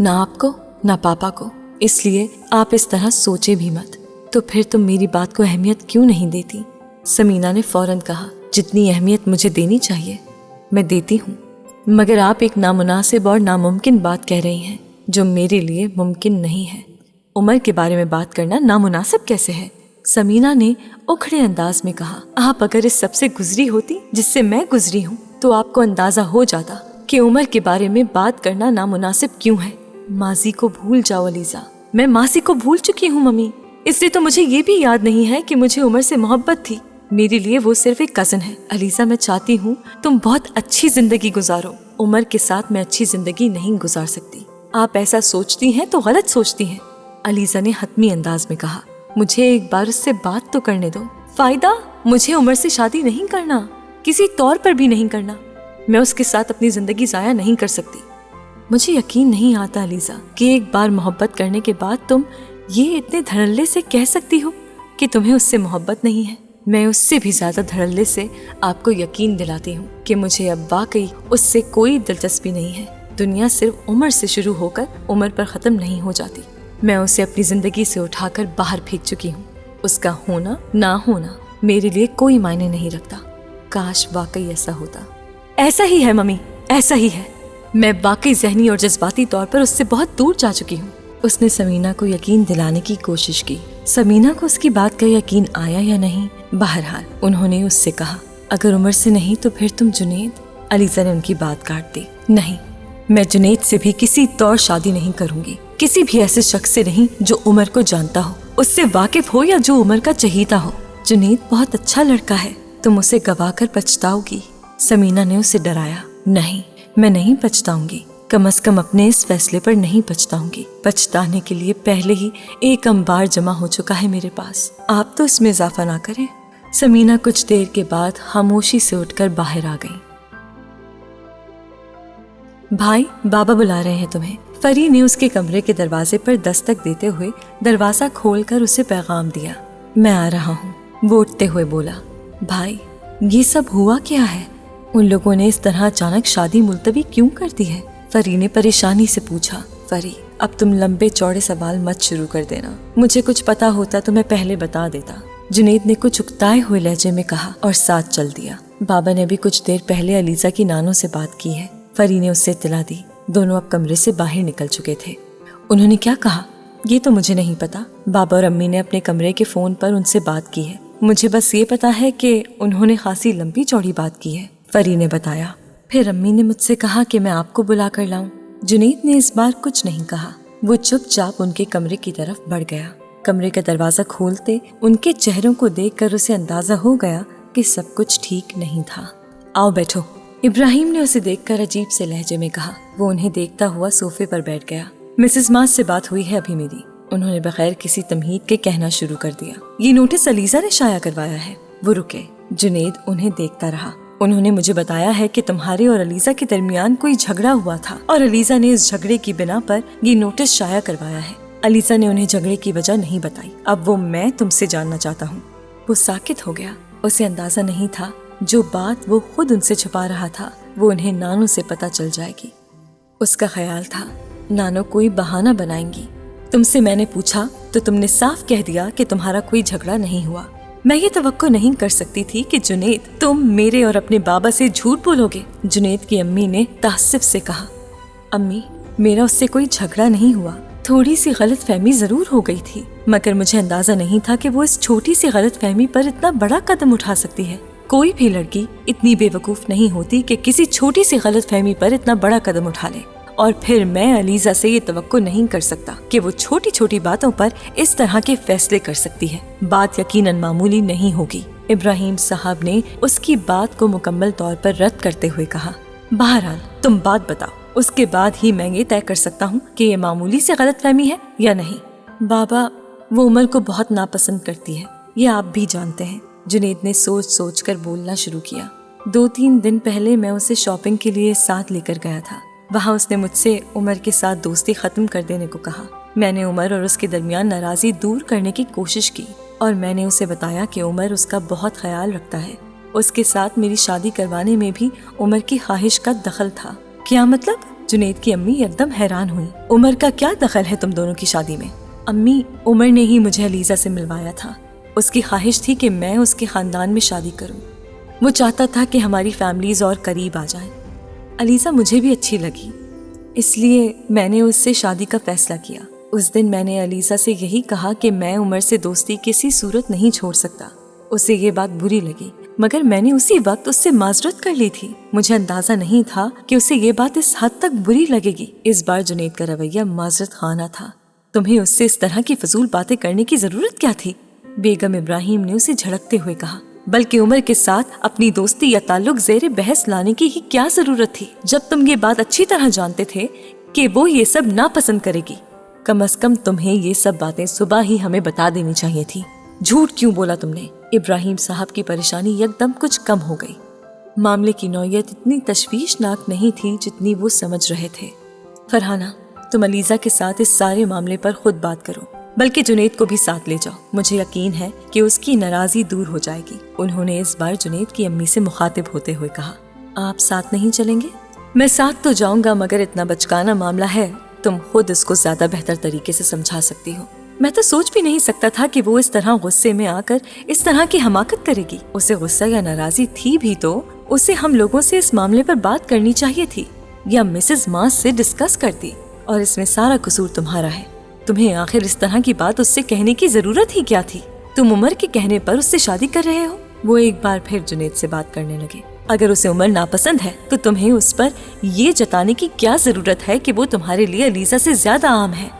نہ آپ کو نہ پاپا کو، اس لیے آپ اس طرح سوچے بھی مت۔ تو پھر تم میری بات کو اہمیت کیوں نہیں دیتی؟ سمینا نے فوراً کہا، جتنی اہمیت مجھے دینی چاہیے میں دیتی ہوں، مگر آپ ایک نامناسب اور ناممکن بات کہہ رہی ہیں جو میرے لیے ممکن نہیں ہے۔ عمر کے بارے میں بات کرنا نامناسب کیسے ہے؟ سمینا نے اکھڑے انداز میں کہا، آپ اگر اس سب سے گزری ہوتی جس سے میں گزری ہوں تو آپ کو اندازہ ہو جاتا کہ عمر کے بارے میں بات کرنا نامناسب کیوں ہے۔ ماضی کو بھول جاؤ علیزہ۔ میں ماضی کو بھول چکی ہوں ممی، اس سے تو مجھے یہ بھی یاد نہیں ہے کہ مجھے عمر سے محبت تھی۔ میرے لیے وہ صرف ایک کزن ہے۔ علیزہ میں چاہتی ہوں تم بہت اچھی زندگی گزارو، عمر کے ساتھ میں اچھی زندگی نہیں گزار سکتی۔ آپ ایسا سوچتی ہیں تو غلط سوچتی ہیں، علیزہ نے حتمی انداز میں کہا۔ مجھے ایک بار اس سے بات تو کرنے دو۔ فائدہ؟ مجھے عمر سے شادی نہیں کرنا، کسی طور پر بھی نہیں کرنا۔ میں اس کے ساتھ اپنی زندگی ضائع نہیں کر سکتی۔ مجھے یقین نہیں آتا علیزہ کہ ایک بار محبت کرنے کے بعد تم یہ اتنے دھڑلے سے کہہ سکتی ہو کہ تمہیں اس سے محبت نہیں ہے۔ میں اس سے بھی زیادہ دھڑلے سے آپ کو یقین دلاتی ہوں کہ مجھے اب واقعی اس سے کوئی دلچسپی نہیں ہے۔ دنیا صرف عمر سے شروع ہو کر عمر پر ختم نہیں ہو جاتی۔ میں اسے اپنی زندگی سے اٹھا کر باہر پھینک چکی ہوں۔ اس کا ہونا نہ ہونا میرے لیے کوئی معنی نہیں رکھتا۔ کاش واقعی ایسا ہوتا۔ ایسا ہی ہے ممی، ایسا ہی ہے۔ میں واقعی ذہنی اور جذباتی طور پر اس سے بہت دور جا چکی ہوں۔ اس نے سمینا کو یقین دلانے کی کوشش کی۔ سمینا کو اس کی بات کا یقین آیا یا نہیں، بہرحال انہوں نے اس سے کہا، اگر عمر سے نہیں تو پھر تم جنید۔ علیزہ نے ان کی بات کاٹ دی۔ نہیں، میں جنید سے بھی کسی طور شادی نہیں کروں گی، کسی بھی ایسے شخص سے نہیں جو عمر کو جانتا ہو، اس سے واقف ہو یا جو عمر کا چہیتا ہو۔ جنید بہت اچھا لڑکا ہے، تم اسے گوا کر پچھتاؤ گی۔ سمینا نے اسے ڈرایا۔ نہیں، میں نہیں پچھتاؤں گی، کم از کم اپنے اس فیصلے پر نہیں پچھتاؤں گی۔ پچھتانے کے لیے پہلے ہی ایک انبار جمع ہو چکا ہے میرے پاس، آپ تو اس میں اضافہ نہ کریں۔ سمینا کچھ دیر کے بعد خاموشی سے اٹھ کر باہر آ گئی۔ بھائی، بابا بلا رہے ہیں تمہیں۔ فری نے اس کے کمرے کے دروازے پر دستک دیتے ہوئے دروازہ کھول کر اسے پیغام دیا۔ میں آ رہا ہوں، وہ اٹھتے ہوئے بولا۔ بھائی، یہ سب ہوا کیا ہے؟ ان لوگوں نے اس طرح اچانک شادی ملتوی کیوں کر دی ہے؟ فری نے پریشانی سے پوچھا۔ فری، اب تم لمبے چوڑے سوال مت شروع کر دینا، مجھے کچھ پتا ہوتا تو میں پہلے بتا دیتا، جنید نے کچھ اکتائے ہوئے لہجے میں کہا اور ساتھ چل دیا۔ بابا نے بھی کچھ دیر پہلے علیزہ کی نانوں سے بات کی ہے، فری نے اس سے اطلاع دی۔ دونوں اب کمرے سے باہر نکل چکے تھے۔ انہوں نے کیا کہا یہ تو مجھے نہیں پتا، بابا اور امی نے اپنے کمرے کے فون پر ان سے بات کی ہے، مجھے بس یہ پتا ہے کہ انہوں نے خاصی لمبی چوڑی بات کی ہے، فری نے بتایا۔ پھر امی نے مجھ سے کہا کہ میں آپ کو بلا کر لاؤں۔ جنید نے اس بار کچھ نہیں کہا، وہ چپ چاپ ان کے کمرے کی طرف بڑھ گیا۔ کمرے کا دروازہ کھولتے ان کے چہروں کو دیکھ کر اسے اندازہ ہو گیا کہ سب کچھ ٹھیک نہیں تھا۔ آؤ بیٹھو، ابراہیم نے اسے دیکھ کر عجیب سے لہجے میں کہا۔ وہ انہیں دیکھتا ہوا صوفے پر بیٹھ گیا۔ مسز ماس سے بات ہوئی ہے ابھی میری، انہوں نے بغیر کسی تمہید کے کہنا شروع کر دیا۔ یہ نوٹس علیزہ نے شائع کروایا ہے۔ وہ رکے، جنید انہیں دیکھتا رہا۔ انہوں نے مجھے بتایا ہے کہ تمہارے اور علیزہ کے درمیان کوئی جھگڑا ہوا تھا اور علیزہ نے اس جھگڑے کی بنا پر یہ نوٹس شائع کروایا ہے۔ علیزہ نے انہیں جھگڑے کی وجہ نہیں بتائی، اب وہ میں تم سے جاننا چاہتا ہوں۔ وہ ساکت ہو گیا، اسے اندازہ نہیں تھا جو بات وہ خود ان سے چھپا رہا تھا وہ انہیں نانوں سے پتہ چل جائے گی۔ اس کا خیال تھا نانو کوئی بہانہ بنائیں گی۔ تم سے میں نے پوچھا تو تم نے صاف کہہ دیا کہ تمہارا کوئی جھگڑا نہیں ہوا۔ میں یہ توقع نہیں کر سکتی تھی کہ جنید تم میرے اور اپنے بابا سے جھوٹ بولو گے، جنید کی امی نے تعصب سے کہا۔ امی، میرا اس سے کوئی جھگڑا نہیں ہوا، تھوڑی سی غلط فہمی ضرور ہو گئی تھی، مگر مجھے اندازہ نہیں تھا کہ وہ اس چھوٹی سی غلط فہمی پر اتنا بڑا قدم اٹھا سکتی ہے۔ کوئی بھی لڑکی اتنی بے وقوف نہیں ہوتی کہ کسی چھوٹی سی غلط فہمی پر اتنا بڑا قدم اٹھا لے، اور پھر میں علیزہ سے یہ توقع نہیں کر سکتا کہ وہ چھوٹی چھوٹی باتوں پر اس طرح کے فیصلے کر سکتی ہے۔ بات یقیناً معمولی نہیں ہوگی۔ ابراہیم صاحب نے اس کی بات کو مکمل طور پر رد کرتے ہوئے کہا۔ بہرحال تم بات بتاؤ، اس کے بعد ہی میں یہ طے کر سکتا ہوں کہ یہ معمولی سے غلط فہمی ہے یا نہیں۔ بابا، وہ عمر کو بہت ناپسند کرتی ہے، یہ آپ بھی جانتے ہیں، جنید نے سوچ سوچ کر بولنا شروع کیا۔ 2-3 دن پہلے میں اسے شاپنگ کے لیے ساتھ لے کر گیا تھا، وہاں اس نے مجھ سے عمر کے ساتھ دوستی ختم کر دینے کو کہا۔ میں نے عمر اور اس کے درمیان ناراضی دور کرنے کی کوشش کی اور میں نے اسے بتایا کہ عمر اس کا بہت خیال رکھتا ہے، اس کے ساتھ میری شادی کروانے میں بھی عمر کی خواہش کا دخل تھا۔ کیا مطلب؟ जुनैद की अम्मी एकदम हैरान हुई। उमर का क्या दखल है तुम दोनों की शादी में? अम्मी, उमर ने ही मुझे अलीजा से मिलवाया था। उसकी ख्वाहिश थी कि मैं उसके खानदान में शादी करूं। वो चाहता था कि हमारी फैमिलीज और करीब आ जाएं। अलीजा मुझे भी अच्छी लगी, इसलिए मैंने उससे शादी का फैसला किया। उस दिन मैंने अलीजा से यही कहा कि मैं उमर से दोस्ती किसी सूरत नहीं छोड़ सकता। उसे ये बात बुरी लगी, मगर मैंने उसी वक्त उससे माजरत कर ली थी। मुझे अंदाजा नहीं था कि उसे ये बात इस हद तक बुरी लगेगी। इस बार जुनैद का रवैया माजरत खाना था। तुम्हें उससे इस तरह की फजूल बातें करने की जरूरत क्या थी? बेगम इब्राहिम ने उसे झड़कते हुए कहा। बल्कि उमर के साथ अपनी दोस्ती या ताल्लुक ज़ेरे बहस लाने की ही क्या जरूरत थी, जब तुम ये बात अच्छी तरह जानते थे कि वो ये सब नापसंद करेगी। कम अज कम तुम्हें ये सब बातें सुबह ही हमें बता देनी चाहिए थी। झूठ क्यों बोला तुमने? इब्राहिम साहब की परेशानी एकदम कुछ कम हो गई। मामले की नौयत इतनी तशवीशनाक नहीं थी जितनी वो समझ रहे थे। फरहाना, तुम अलीजा के साथ इस सारे मामले पर खुद बात करो, बल्कि जुनैद को भी साथ ले जाओ। मुझे यकीन है कि उसकी नाराजगी दूर हो जाएगी। उन्होंने इस बार जुनैद की अम्मी से मुखातिब होते हुए कहा। आप साथ नहीं चलेंगे? मैं साथ तो जाऊंगा, मगर इतना बचकाना मामला है, तुम खुद उसको ज्यादा बेहतर तरीके से समझा सकती हो। मैं तो सोच भी नहीं सकता था कि वो इस तरह गुस्से में आकर इस तरह की हमाकत करेगी। उसे गुस्सा या नाराजगी थी भी तो उसे हम लोगों से इस मामले पर बात करनी चाहिए थी, या मिसेस मास से डिस्कस करती। और इसमें सारा कसूर तुम्हारा है। तुम्हें आखिर इस तरह की बात उससे कहने की जरूरत ही क्या थी? तुम उमर के कहने पर उससे शादी कर रहे हो। वो एक बार फिर जुनैद से बात करने लगे। अगर उसे उमर नापसंद है तो तुम्हें उस पर ये जताने की क्या जरूरत है कि वो तुम्हारे लिए अलीजा से ज्यादा आम है?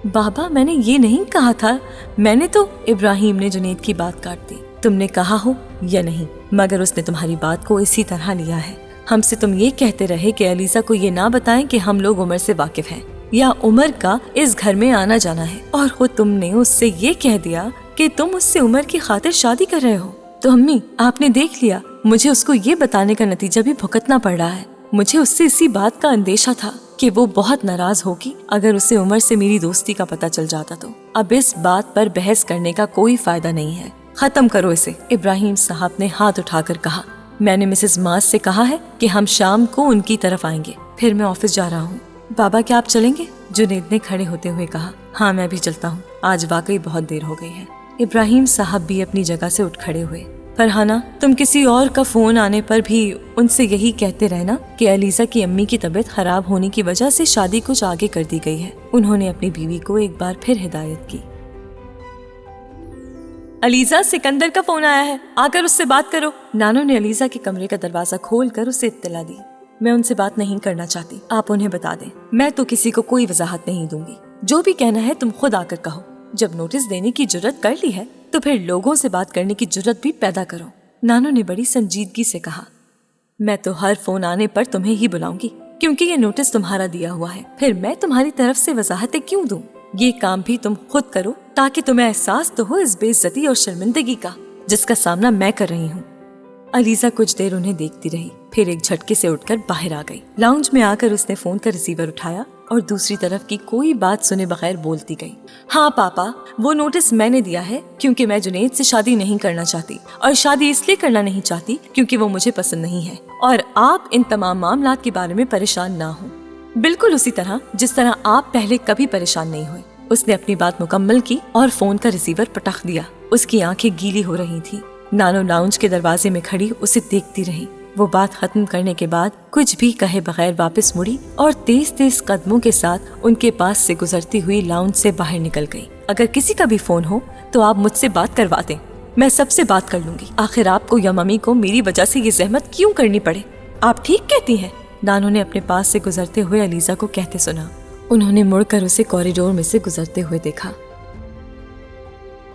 बाबा, मैंने ये नहीं कहा था। मैंने तो, इब्राहिम ने जुनैद की बात काट दी। तुमने कहा हो या नहीं, मगर उसने तुम्हारी बात को इसी तरह लिया है। हमसे तुम ये कहते रहे कि अलीजा को ये ना बताएं कि हम लोग उमर से वाकिफ हैं या उमर का इस घर में आना जाना है, और खुद तुमने उससे ये कह दिया कि तुम उससे उमर की खातिर शादी कर रहे हो। तो अम्मी, आपने देख लिया, मुझे उसको ये बताने का नतीजा भी भुगतना पड़ रहा है। मुझे उससे इसी बात का अंदेशा था कि वो बहुत नाराज होगी अगर उसे उमर से मेरी दोस्ती का पता चल जाता तो। अब इस बात पर बहस करने का कोई फायदा नहीं है, खत्म करो इसे। इब्राहिम साहब ने हाथ उठाकर कहा। मैंने मिसेस मास से कहा है कि हम शाम को उनकी तरफ आएंगे। फिर मैं ऑफिस जा रहा हूँ। बाबा, क्या आप चलेंगे? जुनैद ने खड़े होते हुए कहा। हाँ, मैं भी चलता हूँ, आज वाकई बहुत देर हो गई है। इब्राहिम साहब भी अपनी जगह से उठ खड़े हुए। फरहाना, तुम किसी और का फोन आने पर भी उनसे यही कहते रहना कि अलीजा की अम्मी की तबीयत खराब होने की वजह से शादी कुछ आगे कर दी गई है। उन्होंने अपनी बीवी को एक बार फिर हिदायत की। अलीजा, सिकंदर का फोन आया है, आकर उससे बात करो। नानो ने अलीजा के कमरे का दरवाजा खोलकर उसे इत्तला दी। मैं उनसे बात नहीं करना चाहती, आप उन्हें बता दें। मैं तो किसी को कोई वजाहत नहीं दूंगी। जो भी कहना है तुम खुद आकर कहो। जब नोटिस देने की जुर्रत कर ली है तो फिर लोगों से बात करने की जुर्रत भी पैदा करो। नानो ने बड़ी संजीदगी से कहा। मैं तो हर फोन आने पर तुम्हें ही बुलाऊंगी, क्योंकि ये नोटिस तुम्हारा दिया हुआ है। फिर मैं तुम्हारी तरफ से वजाहतें क्यों दूं? ये काम भी तुम खुद करो, ताकि तुम्हें एहसास तो हो इस बेइज्जती और शर्मिंदगी का जिसका सामना मैं कर रही हूँ। अलीजा कुछ देर उन्हें देखती रही, फिर एक झटके से उठकर बाहर आ गई। लाउंज में आकर उसने फोन का रिसीवर उठाया और दूसरी तरफ की कोई बात सुने बगैर बोलती गई। हाँ पापा, वो नोटिस मैंने दिया है क्योंकि मैं जुनैद से शादी नहीं करना चाहती, और शादी इसलिए करना नहीं चाहती क्योंकि वो मुझे पसंद नहीं है, और आप इन तमाम मामलात के बारे में परेशान ना हो, बिल्कुल उसी तरह जिस तरह आप पहले कभी परेशान नहीं हुए। उसने अपनी बात मुकम्मल की और फोन का रिसीवर पटक दिया। उसकी आंखें गीली हो रही थी। नानो लाउंज के दरवाजे में खड़ी उसे देखती रही। वो बात खत्म करने के बाद कुछ भी कहे बगैर वापस मुड़ी और तेज तेज कदमों के साथ उनके पास से गुजरती हुई लाउंज से बाहर निकल गई। अगर किसी का भी फोन हो तो आप मुझसे बात करवा दें, मैं सबसे बात कर लूंगी। आखिर आपको या मम्मी को मेरी वजह से ये जहमत क्यों करनी पड़े? आप ठीक कहती हैं, नानो ने अपने पास से गुजरते हुए अलीजा को कहते सुना। उन्होंने मुड़कर उसे कॉरिडोर में से गुजरते हुए देखा।